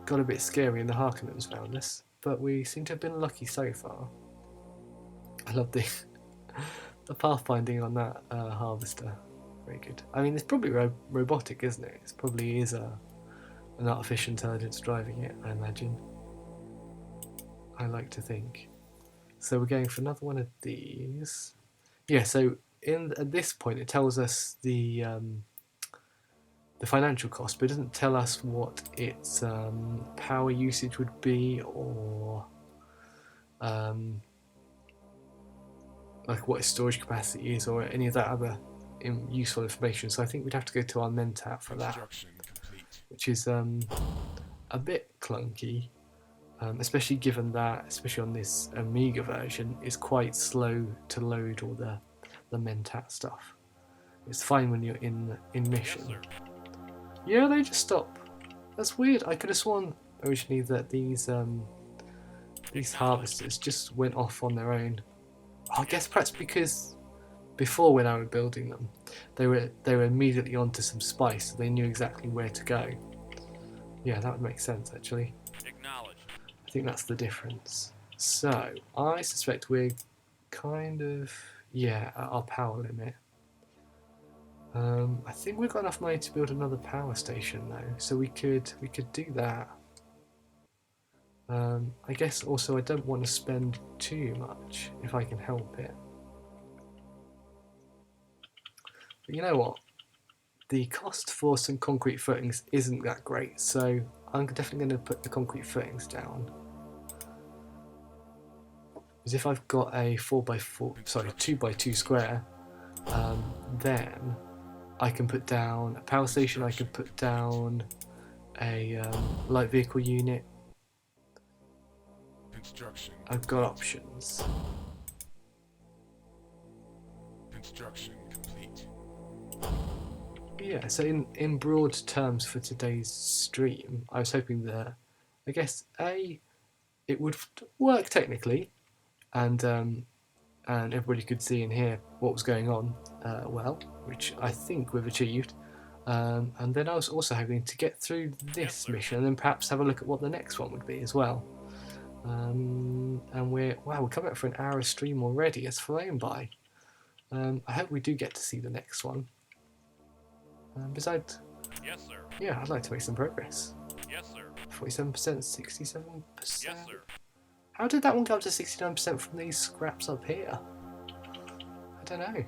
got a bit scary and the Harkonnens found us, but we seem to have been lucky so far. I love the the pathfinding on that harvester. Very good. I mean, it's probably robotic, isn't it? It probably is an artificial intelligence driving it, I imagine. I like to think. So we're going for another one of these. Yeah, so at this point it tells us the financial cost, but it doesn't tell us what its power usage would be, or like what its storage capacity is, or any of that other useful information. So I think we'd have to go to our Mentat for that, which is a bit clunky, especially given that, especially on this Amiga version, it's quite slow to load all the Mentat stuff. It's fine when you're in mission.
Yes,
Yeah, they just stop. That's weird. I could have sworn originally that these harvesters just went off on their own. I guess perhaps because before, when I was building them, they were immediately onto some spice, so they knew exactly where to go. Yeah, that would make sense actually.
Acknowledged.
I think that's the difference. So I suspect we're kind of at our power limit. I think we've got enough money to build another power station though, so we could do that. I guess also I don't want to spend too much if I can help it. But you know what? The cost for some concrete footings isn't that great, so I'm definitely going to put the concrete footings down. Because if I've got a 2x2 square, then I can put down a power station, I can put down a light vehicle unit.
Construction.
I've got options.
Construction complete.
Yeah, so in broad terms for today's stream, I was hoping that, I guess, it would work technically, and everybody could see and hear what was going on well, which I think we've achieved. And then I was also hoping to get through this mission and then perhaps have a look at what the next one would be as well. And we're coming up for an hour stream already. It's flown by. I hope we do get to see the next one. Besides,
Yes, sir.
yeah, I'd like to make some progress.
Yes, sir.
47%, 67%.
Yes, sir.
How did that one go up to 69% from these scraps up here? I don't know.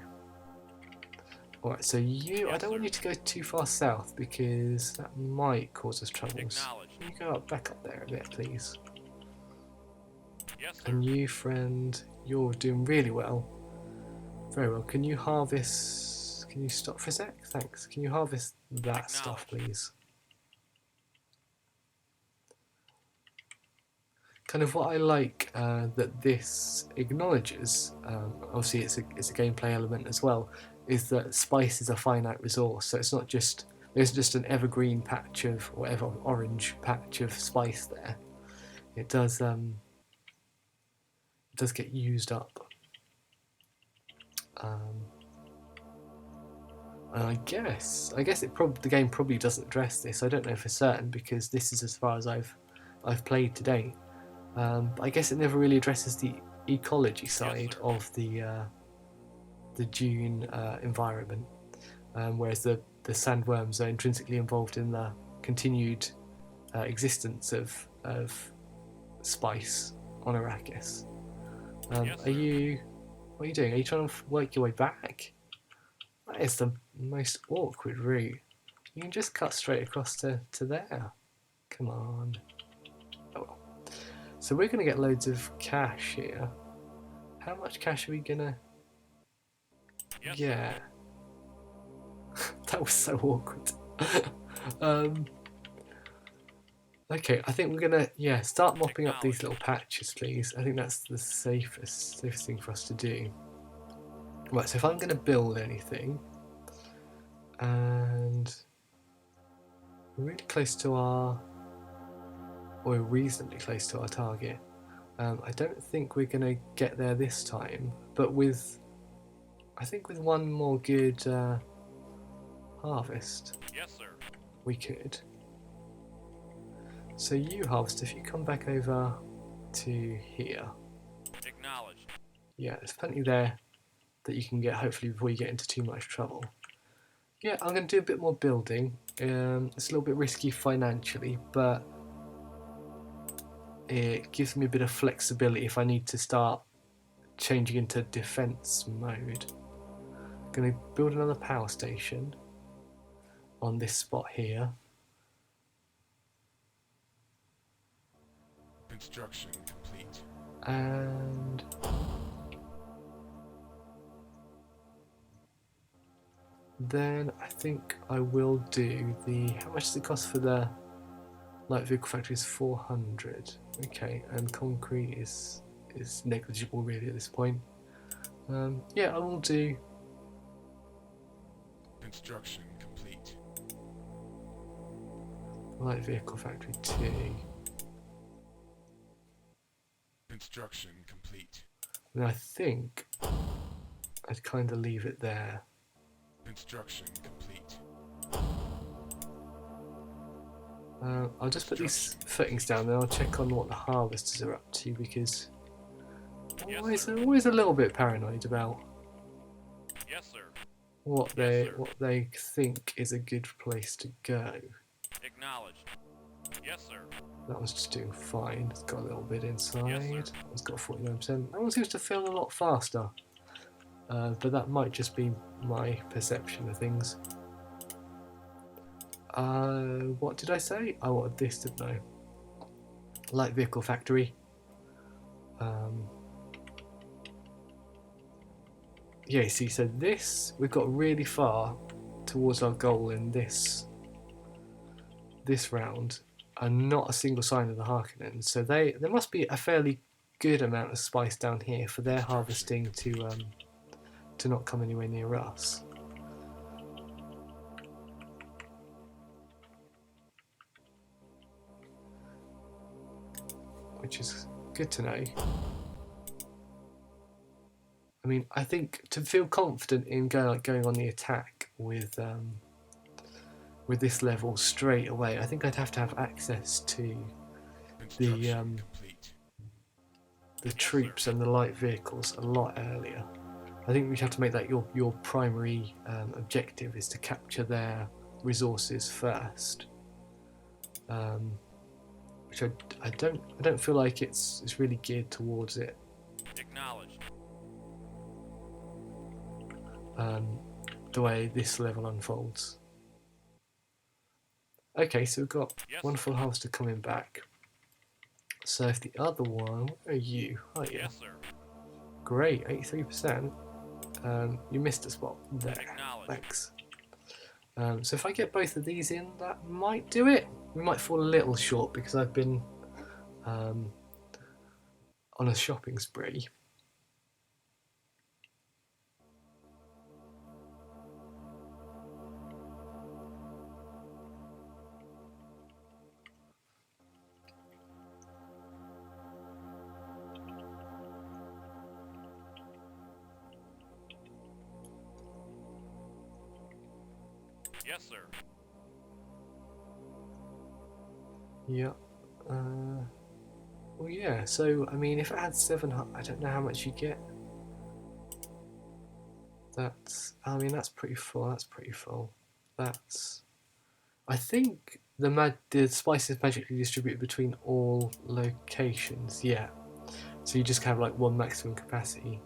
Alright, so I don't want you to go too far south because that might cause us troubles.
Acknowledged.
Can you go back up there a bit, please?
Yes, sir.
And you, friend, you're doing really well. Very well. Can you harvest... Can you stop for a sec? Thanks. Can you harvest that stuff, please? Kind of what I like that this acknowledges, obviously it's a gameplay element as well, is that spice is a finite resource. So it's not just, there's just an evergreen patch of, or ever orange patch of spice there. It does get used up. I guess the game probably doesn't address this. I don't know for certain because this is as far as I've played today. But I guess it never really addresses the ecology side of the Dune environment, whereas the sandworms are intrinsically involved in the continued existence of spice on Arrakis.
Yes,
what are you doing? Are you trying to work your way back? That is the most awkward route. You can just cut straight across to there. Come on. Oh well. So we're going to get loads of cash here. How much cash are we going to
Yes,
get? That was so awkward. Okay, I think we're going to start mopping up these little patches, please. I think that's the safest thing for us to do. Right, so if I'm going to build anything, and we're really close to our, or reasonably close to our target. I don't think we're going to get there this time, but I think with one more good harvest,
Yes, sir.
we could. So you harvest, if you come back over to here,
Acknowledged.
yeah, there's plenty there that you can get, hopefully, before you get into too much trouble. Yeah, I'm going to do a bit more building. It's a little bit risky financially, but it gives me a bit of flexibility if I need to start changing into defense mode. I'm going to build another power station on this spot here.
Construction complete.
And then I think I will do the, how much does it cost for the light vehicle factory? Is 400. Okay, and concrete is negligible really at this point. Yeah, I will do
Construction complete.
light vehicle factory 2.
Construction complete.
And I think I'd kind of leave it there.
Construction complete.
I'll just put these footings down, then I'll check on what the harvesters are up to, because
Yes,
I'm always a little bit paranoid about
Yes, sir.
what
Yes, sir.
they think is a good place to go.
Acknowledged. Yes, sir.
That one's just doing fine. It's got a little bit inside.
Yes, sir.
It's got 49%. That one seems to fill a lot faster, but that might just be my perception of things. What did I say? I wanted this, didn't I? Light vehicle factory. Yeah, see, so this, we've got really far towards our goal in this round, and not a single sign of the Harkonnen. So there must be a fairly good amount of spice down here for their harvesting to not come anywhere near us. Which is good to know. I mean, I think to feel confident in going on the attack with this level straight away, I think I'd have to have access to
Construction complete.
the troops and the light vehicles a lot earlier. I think we have to make that your primary objective, is to capture their resources first. Which I don't feel like it's really geared towards it.
Acknowledged.
The way this level unfolds. Okay, so we've got
Yes,
one
sir.
full harvester coming back. So if the other one, where are you? Oh yeah,
Yes, sir.
great, 83%. You missed a spot there.
Acknowledged.
Thanks. So if I get both of these in, that might do it. We might fall a little short because I've been on a shopping spree.
Yes, sir.
Yeah. Well, yeah. So I mean, if it had 700, I don't know how much you get. I mean, that's pretty full. That's pretty full. I think the spice is magically distributed between all locations. Yeah. So you just have like one maximum capacity.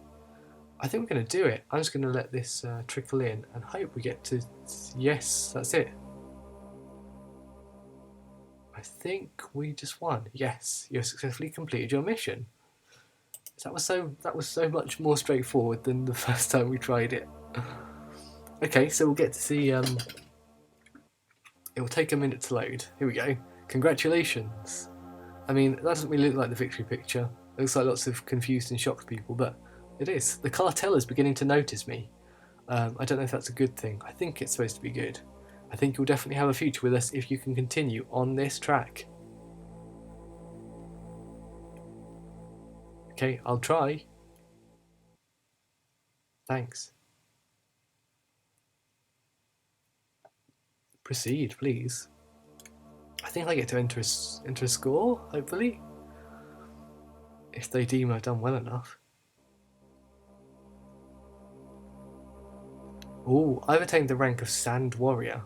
I think we're going to do it. I'm just going to let this trickle in and hope we get to... Yes, that's it. I think we just won. Yes, you successfully completed your mission. That was so much more straightforward than the first time we tried it. Okay, so we'll get to see... it will take a minute to load. Here we go. Congratulations. I mean, that doesn't really look like the victory picture. It looks like lots of confused and shocked people, but It is. The cartel is beginning to notice me. I don't know if that's a good thing. I think it's supposed to be good. I think you'll definitely have a future with us if you can continue on this track. Okay, I'll try. Thanks. Proceed, please. I think I get to enter a score, hopefully. If they deem I've done well enough. Oh, I've attained the rank of Sand Warrior.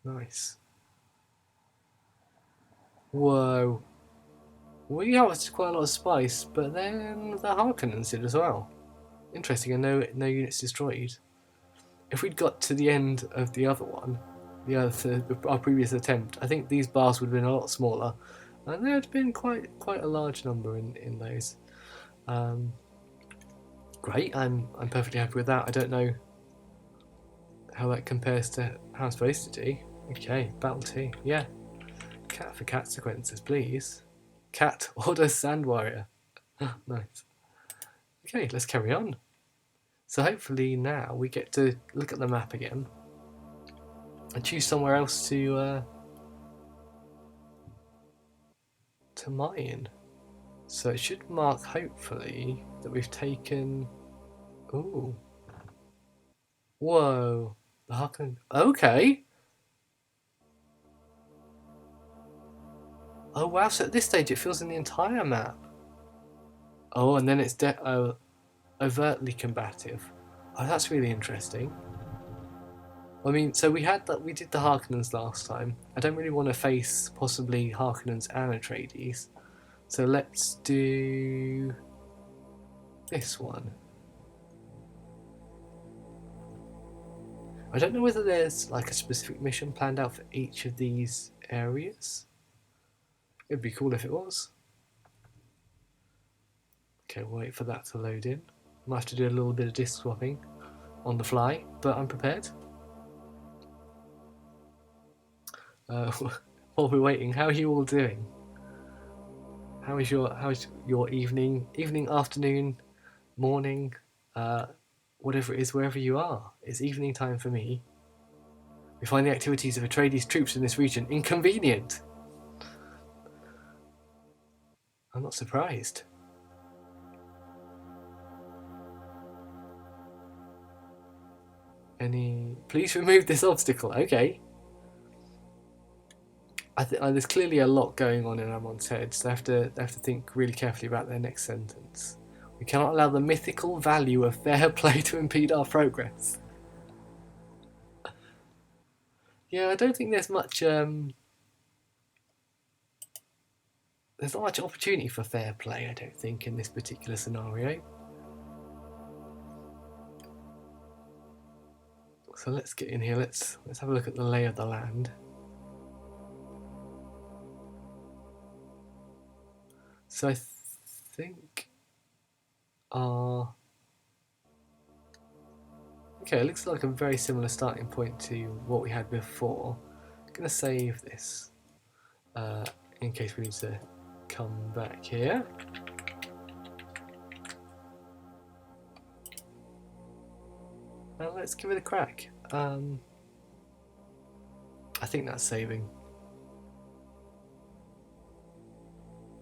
Nice. Whoa. We harvested quite a lot of spice, but then the Harkonnens did as well. Interesting, and no units destroyed. If we'd got to the end of the other one, our previous attempt, I think these bars would have been a lot smaller, and there had been quite a large number in those. Great, I'm perfectly happy with that. I don't know how that compares to how I'm supposed to do. Okay, battle 2, yeah. Cat for cat sequences, please. Cat, order Sand Warrior. Nice. Okay, let's carry on. So hopefully now we get to look at the map again and choose somewhere else to mine. So it should mark, hopefully, that we've taken... Ooh. Whoa. The Harkonnen... Okay. Oh wow, so at this stage it fills in the entire map. Oh, and then it's overtly combative. Oh, that's really interesting. I mean, so we did the Harkonnens last time. I don't really want to face possibly Harkonnens and Atreides. So let's do this one. I don't know whether there's like a specific mission planned out for each of these areas. It'd be cool if it was. Okay, we'll wait for that to load in. Might have to do a little bit of disk swapping on the fly, but I'm prepared. While we're waiting, how are you all doing? How's your evening, afternoon, morning, whatever it is, wherever you are? It's evening time for me. We find the activities of Atreides troops in this region inconvenient. I'm not surprised. Please remove this obstacle. Okay. There's clearly a lot going on in Amon's head, so they have to think really carefully about their next sentence. We cannot allow the mythical value of fair play to impede our progress. Yeah, I don't think there's much. There's not much opportunity for fair play, I don't think, in this particular scenario. So let's get in here. Let's have a look at the lay of the land. So I think okay, it looks like a very similar starting point to what we had before. I'm gonna save this in case we need to come back here. Now let's give it a crack. I think that's saving.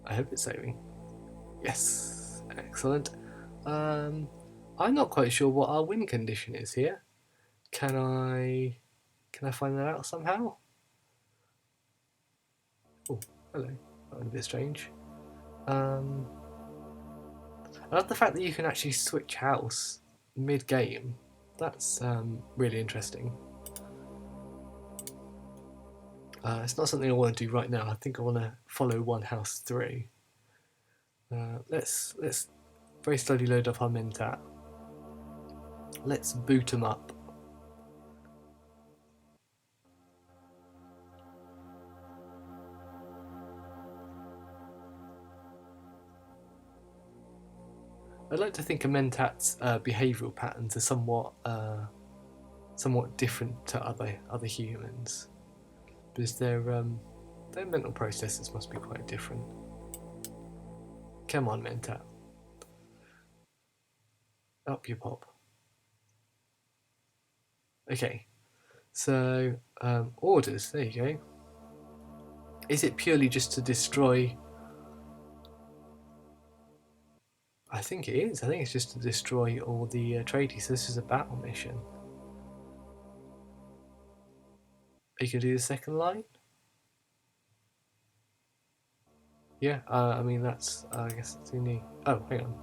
I hope it's saving. Yes, excellent. I'm not quite sure what our win condition is here. Can I find that out somehow? Oh, hello. That was a bit strange. I love the fact that you can actually switch house mid-game. That's really interesting. It's not something I want to do right now. I think I want to follow one house through. Let's very slowly load up our Mentat. Let's boot them up. I'd like to think a Mentat's behavioural patterns are somewhat different to other humans, because their mental processes must be quite different. Come on, Mentat. Up you pop. Okay, so orders, there you go. Is it purely just to destroy? I think it is. I think it's just to destroy all the tradies. This is a battle mission. Are you going to do the second line? Yeah, I mean, that's, I guess that's the only... Oh, hang on.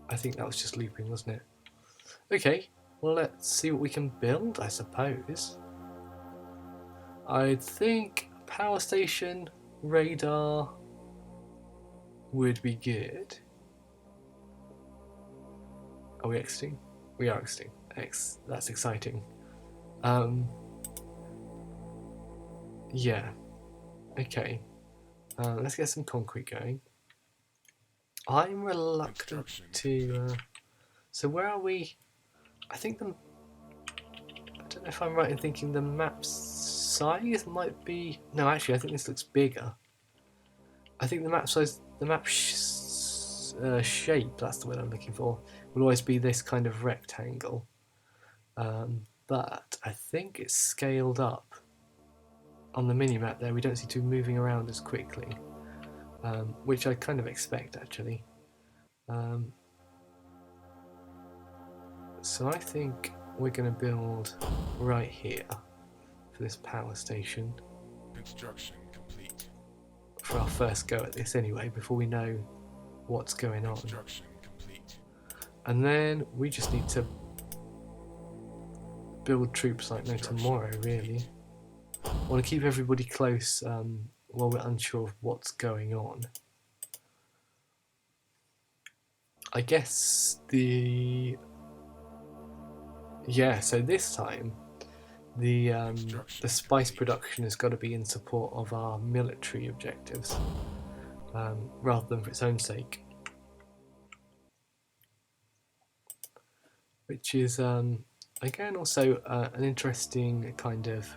I think that was just looping, wasn't it? Okay, well, let's see what we can build, I suppose. I think power station, radar would be good. Are we exiting? We are exiting. That's exciting. Yeah. Okay. Let's get some concrete going. I'm reluctant to... so where are we? I think I don't know if I'm right in thinking the map size might be... No, actually, I think this looks bigger. I think the map size, the map shape, that's the word I'm looking for, will always be this kind of rectangle. But I think it's scaled up on the mini-map there. We don't seem to be moving around as quickly, which I kind of expect, actually. So I think we're going to build right here for this power station.
Construction complete.
For our first go at this anyway, before we know what's going on.
Construction complete.
And then we just need to build troops like no tomorrow, really. I want to keep everybody close while we're unsure of what's going on. I guess so this time the spice production has got to be in support of our military objectives rather than for its own sake, which is again also an interesting kind of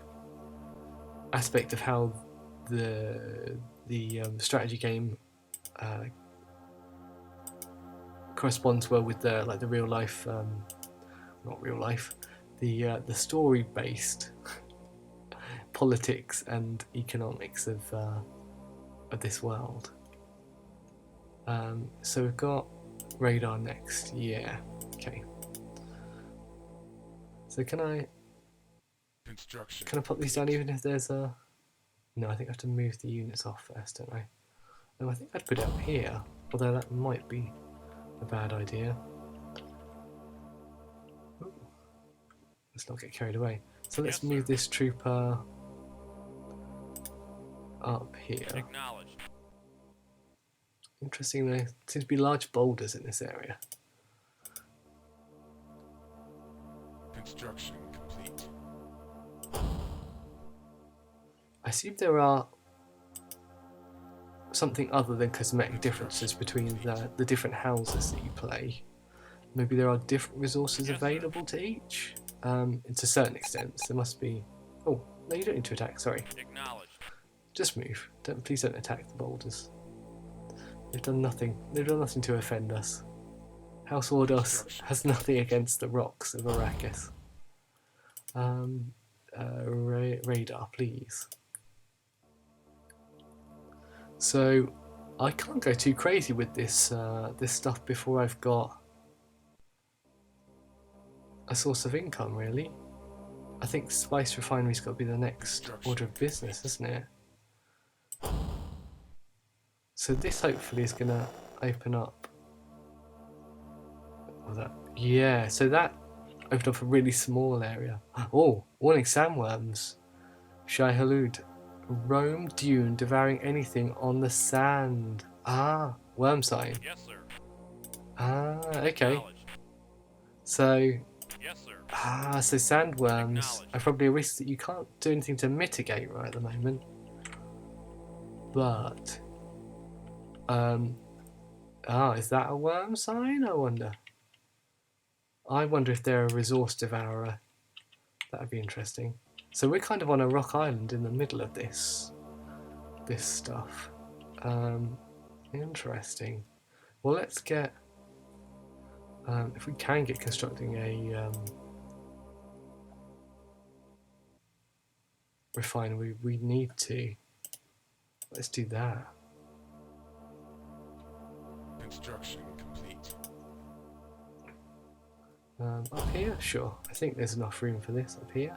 aspect of how the strategy game corresponds well with the real life, not real life, the story based politics and economics of this world. So we've got radar next. Yeah. Okay. So can I put these down even if there's a... No, I think I have to move the units off first, don't I? No, I think I'd put it up here, although that might be a bad idea. Ooh. Let's not get carried away. So let's move this trooper up here.
Acknowledged.
Interesting, there seems to be large boulders in this area.
Construction complete.
I assume there are something other than cosmetic differences between the different houses that you play. Maybe there are different resources available to each. To a certain extent, there must be. Oh no, you don't need to attack. Sorry.
Acknowledged.
Just move. Please don't attack the boulders. They've done nothing. They've done nothing to offend us. House Ordos has nothing against the rocks of Arrakis. Radar, please. So I can't go too crazy with this this stuff before I've got a source of income, really. I think spice refinery's got to be the next order of business, isn't it? So this hopefully is going to open up. Yeah, so that opened up a really small area. Oh, warning, sandworms. Shai Halud. Roam Dune, devouring anything on the sand. Ah, worm sign.
Yes, sir.
Ah, okay. So,
Yes, sir.
so sandworms are probably a risk that you can't do anything to mitigate right at the moment. But, is that a worm sign? I wonder if they're a resource devourer. That'd be interesting. So we're kind of on a rock island in the middle of this stuff. Interesting. Well, let's get If we can get constructing a refinery, we need to. Let's do that.
Construction complete.
Up here? Sure. I think there's enough room for this up here.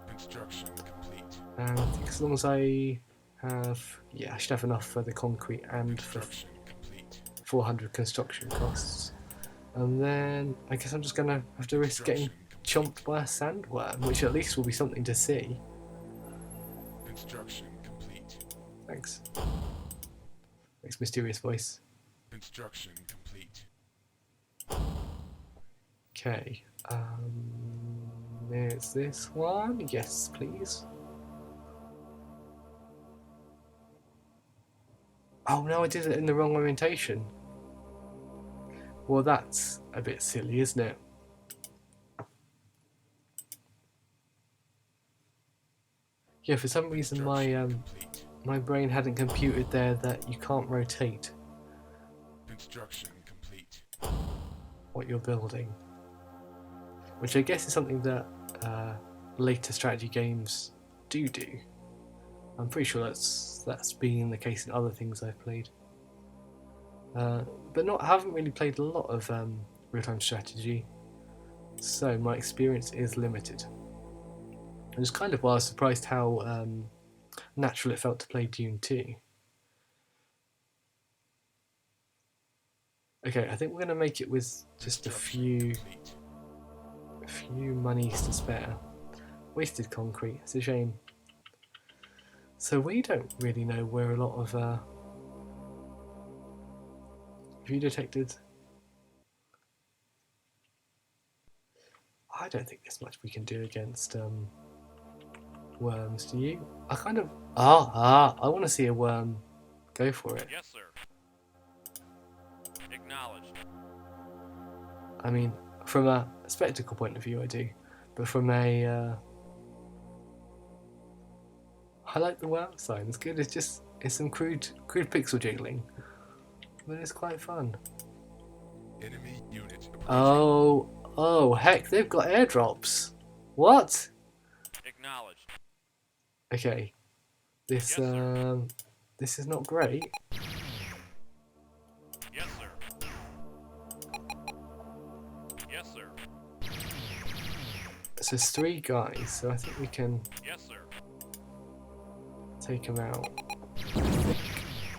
Construction complete.
And I think as long as I have... Yeah, I should have enough for the concrete and for
Construction complete.
400 construction costs. And then I guess I'm just going to have to risk getting chomped by a sandworm, which at least will be something to see.
Construction complete.
Thanks. Thanks, mysterious voice.
Construction complete.
Okay. There's this one. Yes, please. Oh no, I did it in the wrong orientation. Well, that's a bit silly, isn't it? Yeah, for some reason my brain hadn't computed there that you can't rotate
Construction complete.
what you're building, which I guess is something that later strategy games do. I'm pretty sure that's been the case in other things I've played, but haven't really played a lot of real-time strategy, so my experience is limited. It was kind of why I was surprised how natural it felt to play Dune II. Okay, I think we're going to make it with just a few monies to spare. Wasted concrete, it's a shame. So we don't really know where a lot of view detected. I don't think there's much we can do against worms, do you? I kind of I want to see a worm go for it.
Yes, sir. Acknowledged.
I mean, from a spectacle point of view, I do, but from a I like the worm sign. It's good. It's some crude pixel jiggling, but it's quite fun.
Enemy unit approaching.
Oh heck! They've got airdrops. What?
Acknowledged.
Okay, this
Yes, sir.
this is not great.
Yes, sir. Yes, sir.
So there's 3 guys, so I think we can
Yes, sir.
take them out.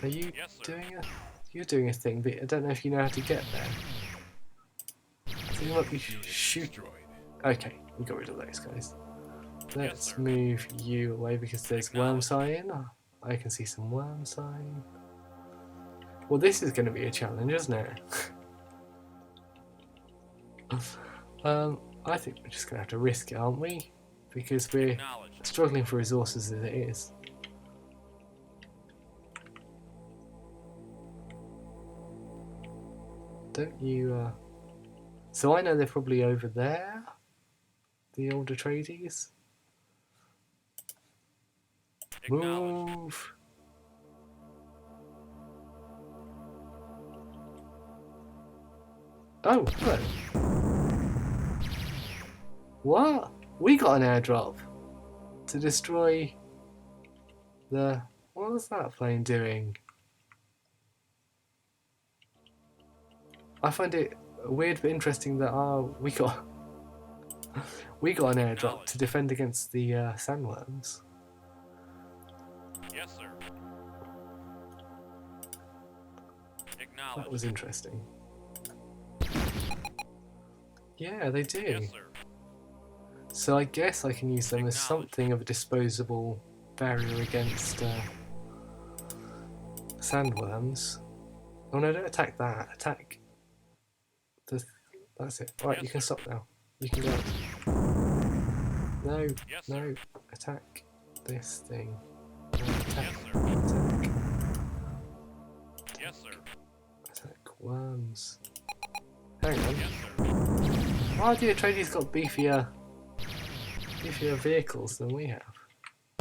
Are you
Yes, sir.
You're doing a thing, but I don't know if you know how to get there. I think you might be
Unit
shoot.
destroyed.
Okay, we got rid of those guys. Let's
sir.
move you away because there's worm
Acknowledged.
sign. I can see some worm sign. Well, this is going to be a challenge, isn't it? I think we're just going to have to risk it, aren't we? Because we're
Acknowledged.
struggling for resources as it is. Don't you, So I know they're probably over there, the old Atreides.
Acknowledged.
Move! Oh, hello. What? We got an airdrop to destroy the... What was that plane doing? I find it weird but interesting that we got an airdrop to defend against the sandworms.
Yes, sir. Acknowledged.
That was interesting. Yeah, they do.
Yes, sir.
So I guess I can use them as something of a disposable barrier against sandworms. Oh no, don't attack that. Attack that's it. Right,
Yes,
you can
sir.
stop now. You can go. No,
Yes,
no.
sir.
Attack this thing. No, attack,
Yes, sir.
attack,
Yes, sir.
attack worms. Hang on.
Yes, sir.
Why have the Atreides got beefier vehicles than we have?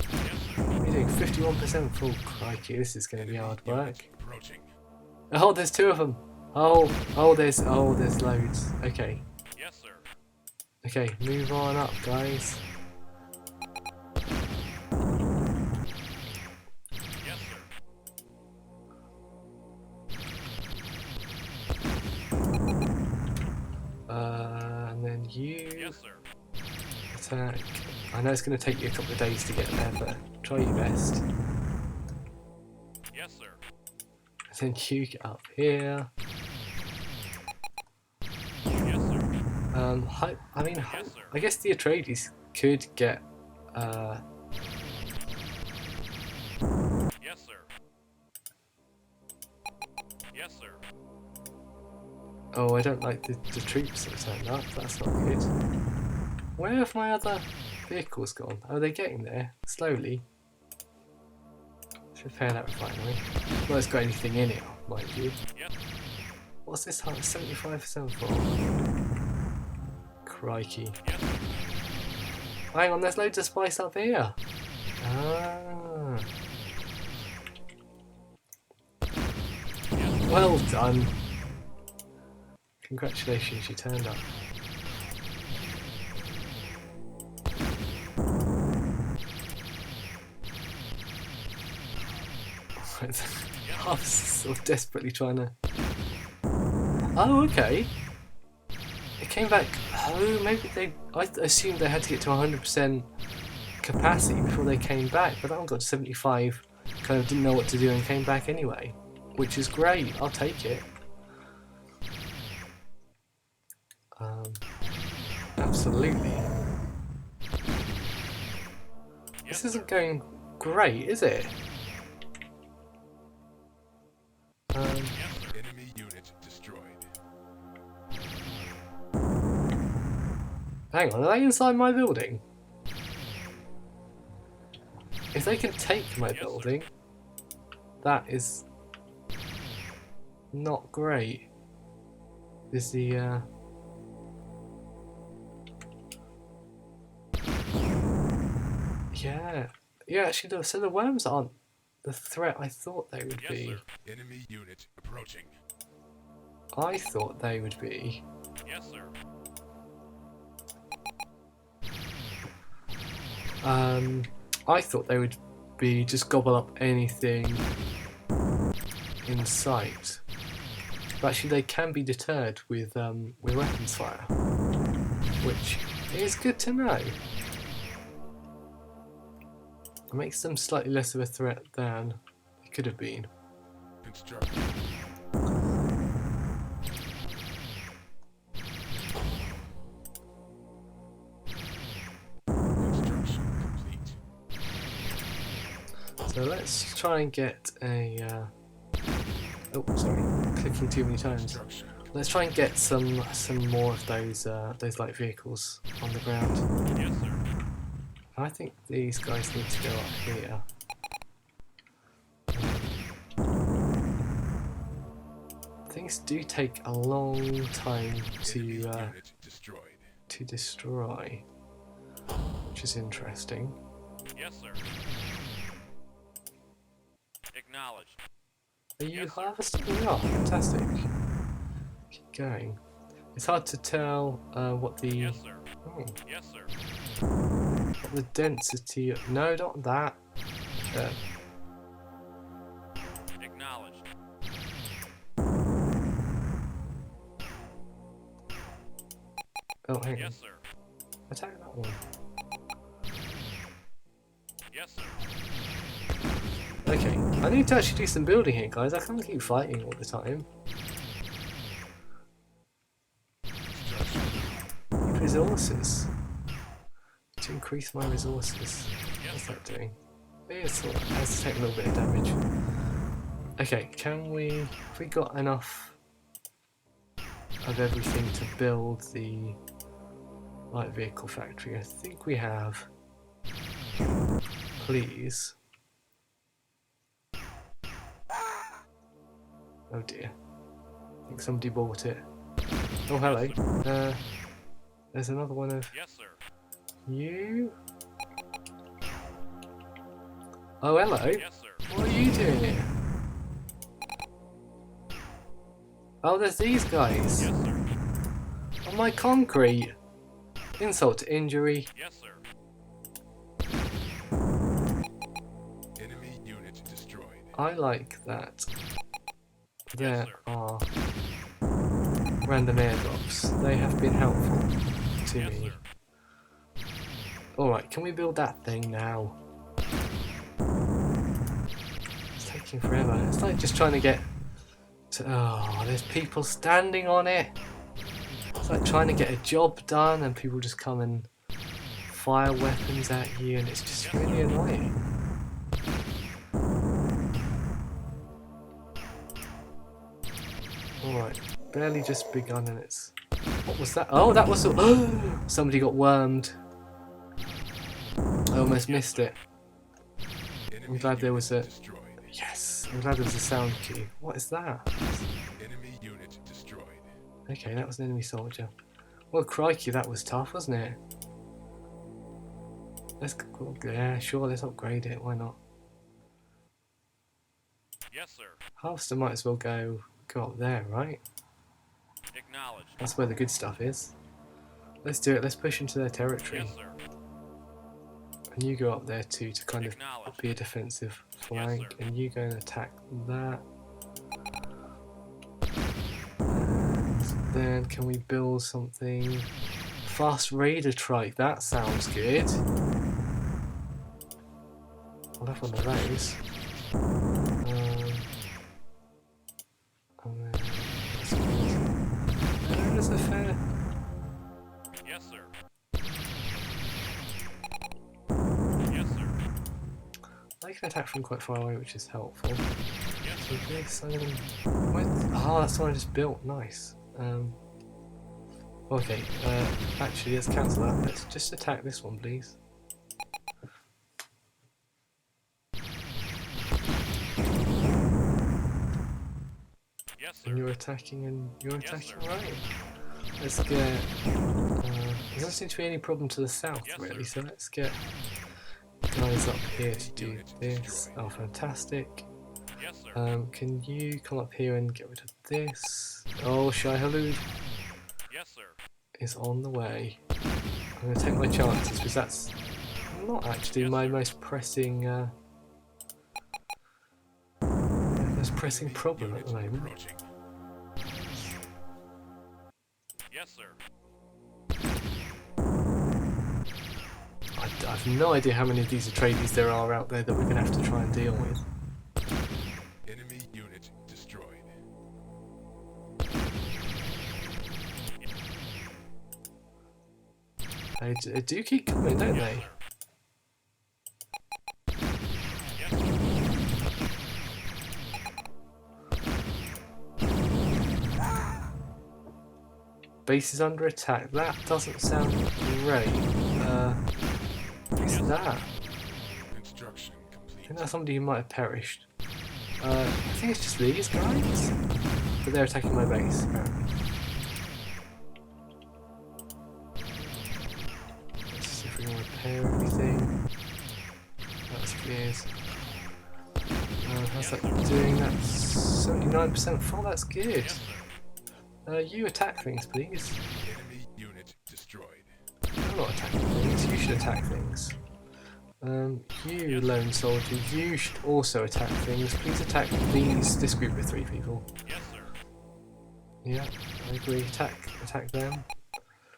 Yes, sir.
We're doing 51% full. Crikey, this is going to be hard
Enemy
work.
unit approaching.
Oh, there's 2 of them. there's loads. Okay.
Yes, sir.
Okay, move on up, guys.
Yes, sir.
And then you
Yes, sir.
attack. I know it's going to take you a couple of days to get there, but try your best.
Yes, sir.
And then you get up here.
Yes, sir.
I
sir.
guess the Atreides could get.
Yes, sir. Yes, sir.
Oh, I don't like the troops that turned up. That's not good. Where have my other vehicles gone? Oh, they're getting there slowly. Should repair that refinery. Not it's got anything in it, mind you.
Yes.
What's this height? 75% for? Crikey.
Yes, sir.
Hang on, there's loads of spice up here. Ah. Well done. Congratulations, you turned up. I was sort of desperately trying to... Oh, okay. It came back... Oh, maybe they... I assumed they had to get to 100% capacity before they came back, but that one got to 75, kind of didn't know what to do and came back anyway. Which is great, I'll take it. Absolutely. This isn't going great, is it?
Enemy unit destroyed.
Hang on, are they inside my building? If they can take my building, that is not great. Is the yeah, actually, so the worms aren't the threat I thought they would be.
Sir.
Enemy unit approaching.
I thought they would be.
Yes, sir.
I thought they would be just gobble up anything in sight. But actually, they can be deterred with weapons fire, which is good to know. It makes them slightly less of a threat than they could have been.
Construct. Construction complete.
So let's try and get a. Oh, sorry, clicking too many times.
Construction.
Let's try and get some more of those light vehicles on the ground.
Yes, sir.
I think these guys need to go up here. Things do take a long time
Enemy unit destroyed.
to destroy, which is interesting.
Yes, sir. Acknowledged.
Are you
Yes, sir.
harvesting? Oh, fantastic. Keep going. It's hard to tell what the
Yes, sir. Yes, sir.
what the density. No, not that.
Acknowledged.
Oh, hang on.
Yes, sir.
Attack that one.
Yes, sir.
Okay, I need to actually do some building here, guys. I can't keep fighting all the time. Need resources. To increase my resources. What's that doing? It's all right. It has to take a little bit of damage. Okay, can we... Have we got enough of everything to build the light vehicle factory? I think we have. Please. Oh dear. I think somebody bought it. Oh, hello. There's another one of
Yes, sir.
you. Oh, hello.
Yes, sir.
What are you doing here? Oh, there's these guys.
Yes, sir.
On my concrete. Insult to injury.
Yes, sir.
Enemy unit destroyed.
I like that. There
sir.
are random airdrops. They have been helpful to
Yes,
me.
sir.
Alright, can we build that thing now? It's taking forever. It's like just trying to get to... Oh, there's people standing on it. It's like trying to get a job done and people just come and fire weapons at you and it's just really annoying. Alright, barely just begun and it's... What was that? Oh, that was... Somebody got wormed. I almost missed it. I'm glad there was a...
Destroyed.
Yes, I'm glad there was a sound cue. What is that?
Enemy unit destroyed.
Okay, that was an enemy soldier. Well, crikey, that was tough, wasn't it? Yeah, sure, let's upgrade it. Why not?
Yes, sir.
Halster might as well go up there, right?
Acknowledged.
That's where the good stuff is. Let's do it. Let's push into their territory.
Yes, sir.
And you go up there too to kind of
Acknowledged.
be a defensive flank.
sir.
And you go and attack that. And then can we build something? Fast raider trike. That sounds good. I'll have one of those. And then there's a fair.
Yes, sir. Yes, sir.
I can attack from quite far away, which is helpful.
Yes,
So
sir.
this, I'm gonna... Oh, that's the one I just built. Nice. Okay. Actually, let's cancel that. Let's just attack this one, please.
Yes,
And
sir.
you're attacking, and you're
Yes,
attacking
sir.
right. Let's get. There doesn't seem to be any problem to the south,
Yes,
really.
sir.
So let's get guys up here to do
Unit
this.
destroyed.
Oh, fantastic.
Yes, sir.
Can you come up here and get rid of this? Oh, Shai Halud
Yes, sir.
is on the way. I'm going to take my chances because that's not actually
Yes,
my
sir.
most pressing problem at the
Unit
moment.
approaching.
Yes, sir.
I've no idea how many of these Atreides there are out there that we're going to have to try and deal with.
Enemy unit destroyed.
They do keep coming, don't
Yes,
they?
sir. Yes, sir.
Base is under attack. That doesn't sound great. What's that?
Construction
I
complete.
think that's somebody who might have perished. I think it's just these guys. But they're attacking my base, apparently. Let's see if we can repair everything. That's good. How's that doing? That's 79% full, that's good.
Yes, sir.
You attack things, please.
Enemy unit destroyed.
I'm not attacking things, you should attack things. You lone soldier, you should also attack things. Please attack this group of 3 people.
Yes, sir.
Yeah, I agree. Attack them.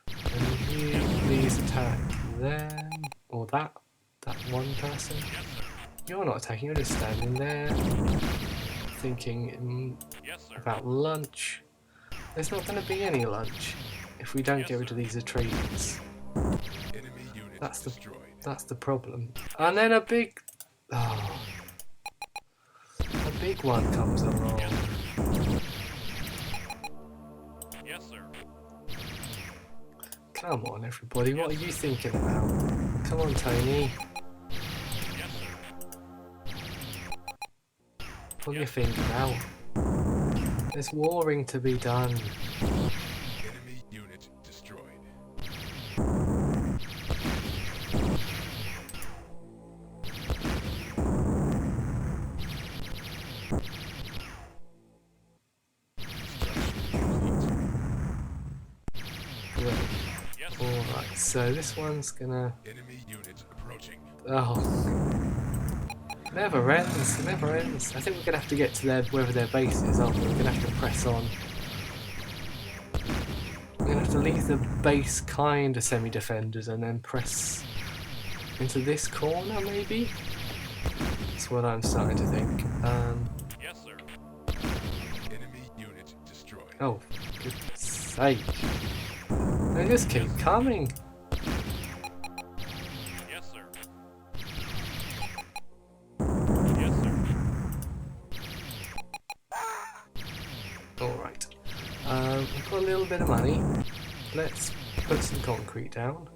And you please attack them. Or that one person.
Yes, sir.
You're not attacking, you're just standing there. Thinking
Yes, sir.
about lunch. There's not going to be any lunch if we don't
Yes,
get rid of these Atreides.
Enemy unit
That's the-
destroyed.
That's the problem. And then a big one comes along.
Yes, sir.
Come on, everybody, what are you thinking about? Come on, Tony.
Yes, sir.
Pull your finger out. There's warring to be done.
Enemy unit destroyed. Construction
ready.
Yes, sir.
Alright, so this one's gonna...
Enemy unit approaching.
Oh. Never ends, never ends. I think we're gonna have to get to wherever their base is, aren't we? We're gonna have to press on. We're gonna have to leave the base kind of semi-defenders and then press into this corner, maybe? That's what I'm starting to think.
Yes, sir.
Enemy unit destroyed.
Oh, for goodness sake. They just keep coming.
Yes, sir. Yes, sir.
Alright. We've got a little bit of money. Let's put some concrete down.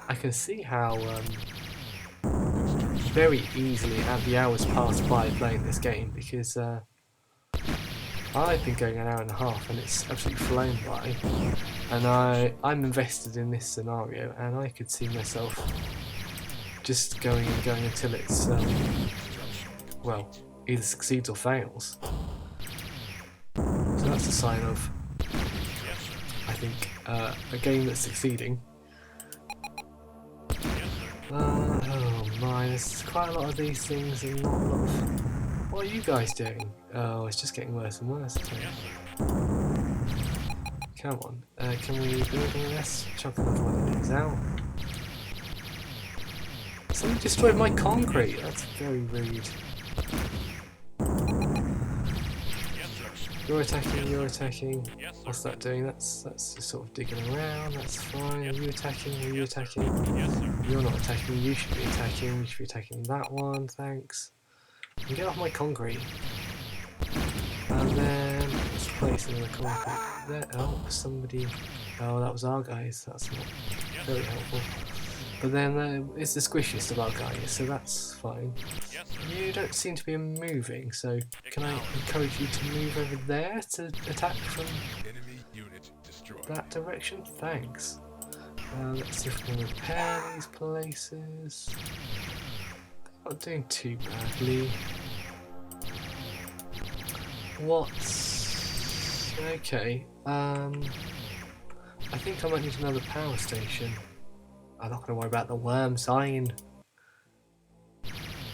I can see how very easily the hours pass by playing this game because I've been going an hour and a half and it's absolutely flown by, and I'm invested in this scenario and I could see myself just going and going until it's well, either succeeds or fails. So that's a sign of, I think, a game that's succeeding. Oh my, there's quite a lot of these things and not a lot of... What are you guys doing? Oh, it's just getting worse and worse. Come on, can we build all this? Chuck another one of these out. Somebody destroyed my concrete, that's very rude. You're attacking, you're attacking.
Yes, sir.
What's that doing? That's just sort of digging around, that's fine. Are you attacking? Are you attacking?
Yes, sir.
You're not attacking, you should be attacking. You should be attacking that one, thanks. And get off my concrete. And then let's place it in the concrete there. Oh, somebody. Oh, that was our guys. That's not very helpful. But then it's the squishiest of our guys, so that's fine.
Yes, sir.
You don't seem to be moving, so can I encourage you to move over there to attack from
Enemy unit destroyed.
that direction? Thanks. Let's see if we can repair these places. They're not doing too badly. What's... Okay, I think I might need another power station. I'm not going to worry about the worm sign.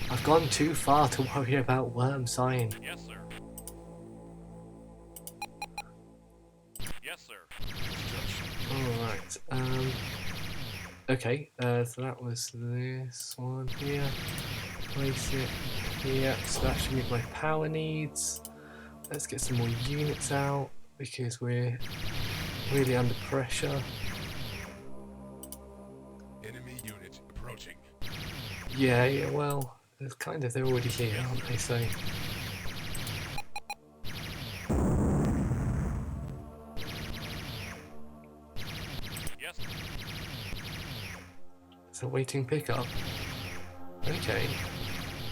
I've gone too far to worry about worm sign.
Yes, sir. Yes, sir.
Alright, okay, so that was this one here. Place it here, so that should meet my power needs. Let's get some more units out because we're really under pressure.
Enemy unit approaching.
Yeah, well, it's kind of, they're already here, aren't they, so...
Yes.
It's a waiting pickup. Okay.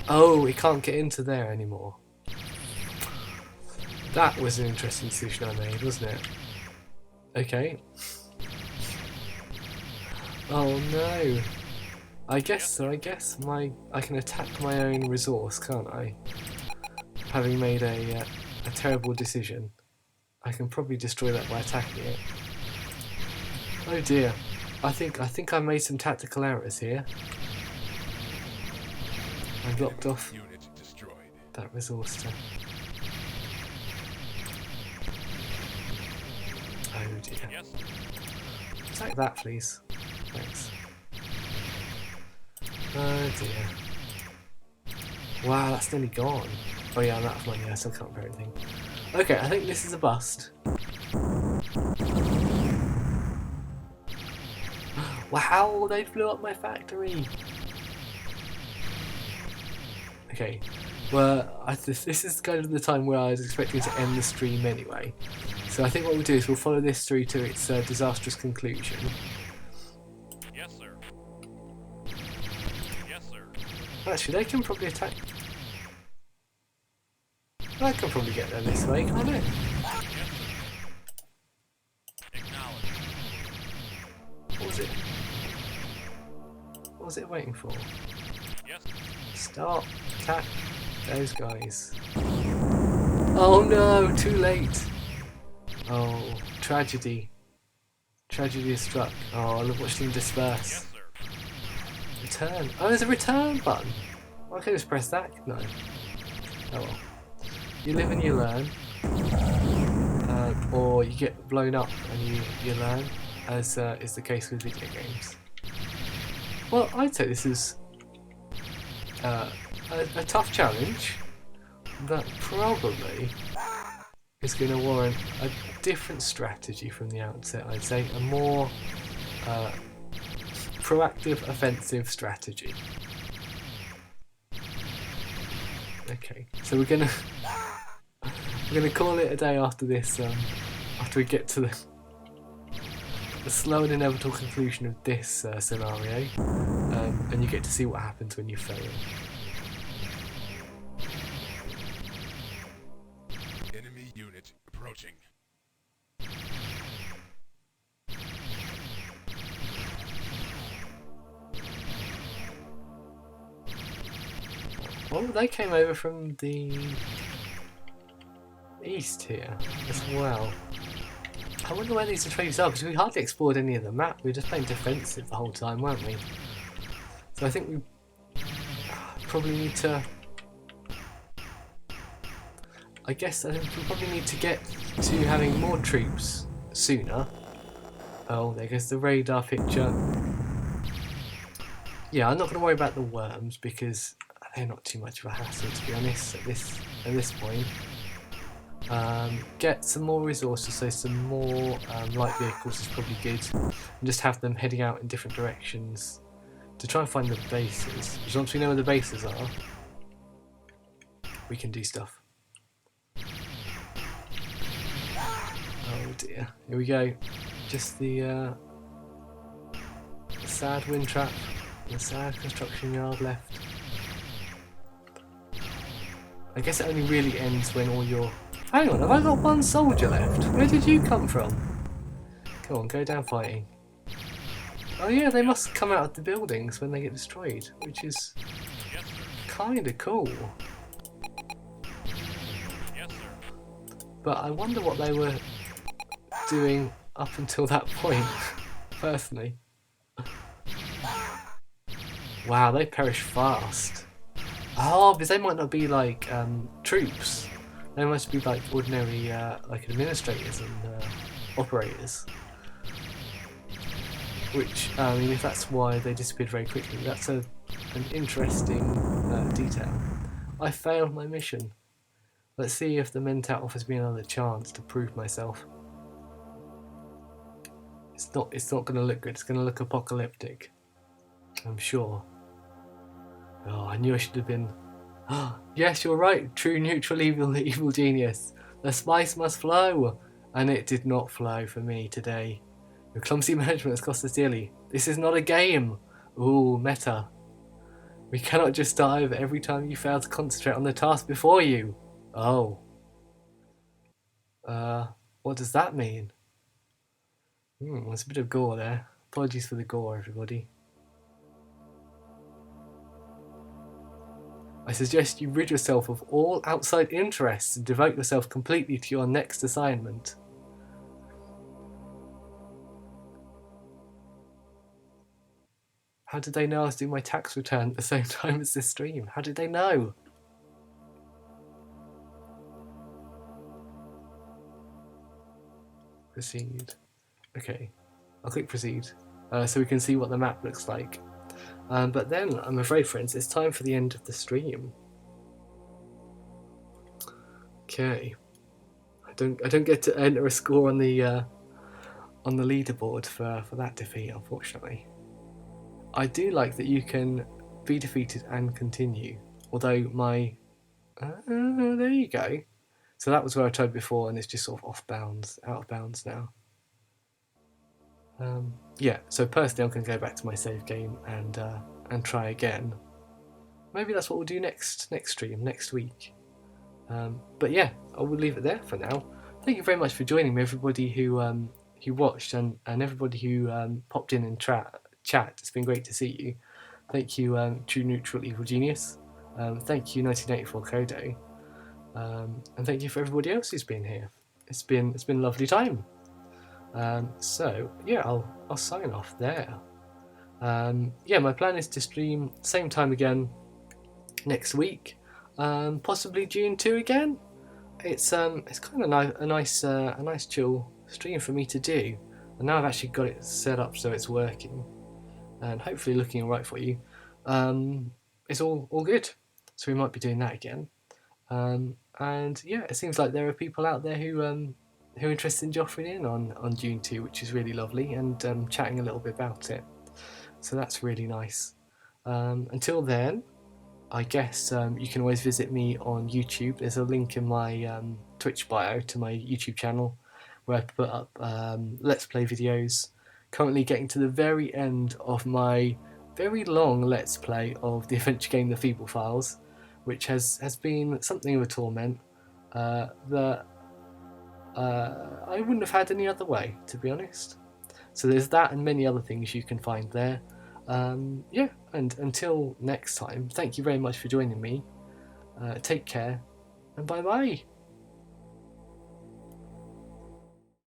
Oh, it can't get into there anymore. That was an interesting decision I made, wasn't it? Okay. Oh no. I guess so. I guess I can attack my own resource, can't I? Having made a terrible decision, I can probably destroy that by attacking it. Oh dear. I think I made some tactical errors here. I blocked off
Unit destroyed.
that resource to... Oh dear.
Yes.
Attack that, please. Thanks. Oh dear. Wow, that's nearly gone. Oh yeah, I'm out of money, I still can't repair anything. Okay, I think this is a bust. Wow, they blew up my factory! Okay, well, this is kind of the time where I was expecting to end the stream anyway. So I think what we'll do is we'll follow this through to its disastrous conclusion.
Yes, sir. Yes, sir.
Actually, they can probably attack... I can probably get there this way, can't it?
Yes, sir. Acknowledged.
What was it? What was it waiting for?
Yes.
Stop! Attack those guys. Oh no! Too late! Oh, tragedy. Tragedy has struck. Oh, look, watch them disperse.
Yes, sir.
Return. Oh, there's a return button. Why can't I just press that? No. Oh well. You live and you learn. Or you get blown up and you learn, as is the case with video games. Well, I'd say this is a tough challenge that probably is going to warrant a different strategy from the outset. I'd say a more proactive, offensive strategy. Okay, so we're gonna call it a day after this. After we get to the slow and inevitable conclusion of this scenario, and you get to see what happens when you fail.
Enemy unit approaching.
Well, they came over from the east here as well. I wonder where these Atreides are, because we hardly explored any of the map. We were just playing defensive the whole time, weren't we? So I think we probably need to... I think we probably need to get to having more troops sooner. Oh, there goes the radar picture. Yeah, I'm not going to worry about the worms, because they're not too much of a hassle, to be honest, at this point. Get some more resources, so some more light vehicles is probably good, and just have them heading out in different directions to try and find the bases. Because once we know where the bases are, we can do stuff. Oh dear, here we go. Just the sad wind trap, the sad construction yard left. I guess it only really ends when all your... Hang on, have I got one soldier left? Where did you come from? Come on, go down fighting. Oh yeah, they must come out of the buildings when they get destroyed, which is
Yes, sir.
kinda cool.
Yes, sir.
But I wonder what they were doing up until that point, personally. Wow, they perish fast. Oh, because they might not be like troops. They must be like ordinary like administrators and operators. Which, I mean, if that's why they disappeared very quickly, that's an interesting detail. I failed my mission. Let's see if the Mentat offers me another chance to prove myself. It's not going to look good. It's going to look apocalyptic, I'm sure. Oh, I knew I should have been... Yes, you're right. True neutral evil genius. The spice must flow. And it did not flow for me today. Your clumsy management has cost us dearly. This is not a game. Ooh, meta. We cannot just dive every time you fail to concentrate on the task before you. Oh. What does that mean? There's a bit of gore there. Apologies for the gore, everybody. I suggest you rid yourself of all outside interests and devote yourself completely to your next assignment. How did they know I was doing my tax return at the same time as this stream? How did they know? Proceed. Okay, I'll click proceed so we can see what the map looks like. But then, I'm afraid, friends, it's time for the end of the stream. Okay, I don't get to enter a score on the leaderboard for that defeat, unfortunately. I do like that you can be defeated and continue. Although my there you go. So that was where I tried before, and it's just sort of out of bounds now. Yeah, so personally I'm going to go back to my save game and try again. Maybe that's what we'll do next stream, next week. But yeah, I will leave it there for now. Thank you very much for joining me, everybody who watched and everybody who popped in and chat. It's been great to see you. Thank you, True Neutral Evil Genius. Thank you, 1984 Kodo. And thank you for everybody else who's been here. it's been a lovely time. So yeah, I'll sign off there. Yeah, my plan is to stream same time again next week, possibly Dune 2 again. It's kind of a nice chill stream for me to do, and now I've actually got it set up so it's working, and hopefully looking alright for you. It's all good, so we might be doing that again. And yeah, it seems like there are people out there who are interested in joining in on Dune 2, which is really lovely, and chatting a little bit about it. So that's really nice. Until then, I guess you can always visit me on YouTube. There's a link in my Twitch bio to my YouTube channel where I put up Let's Play videos. Currently getting to the very end of my very long Let's Play of the adventure game The Feeble Files, which has been something of a torment that I wouldn't have had any other way, to be honest. So there's that and many other things you can find there. Yeah, and until next time, thank you very much for joining me. Take care, and bye bye.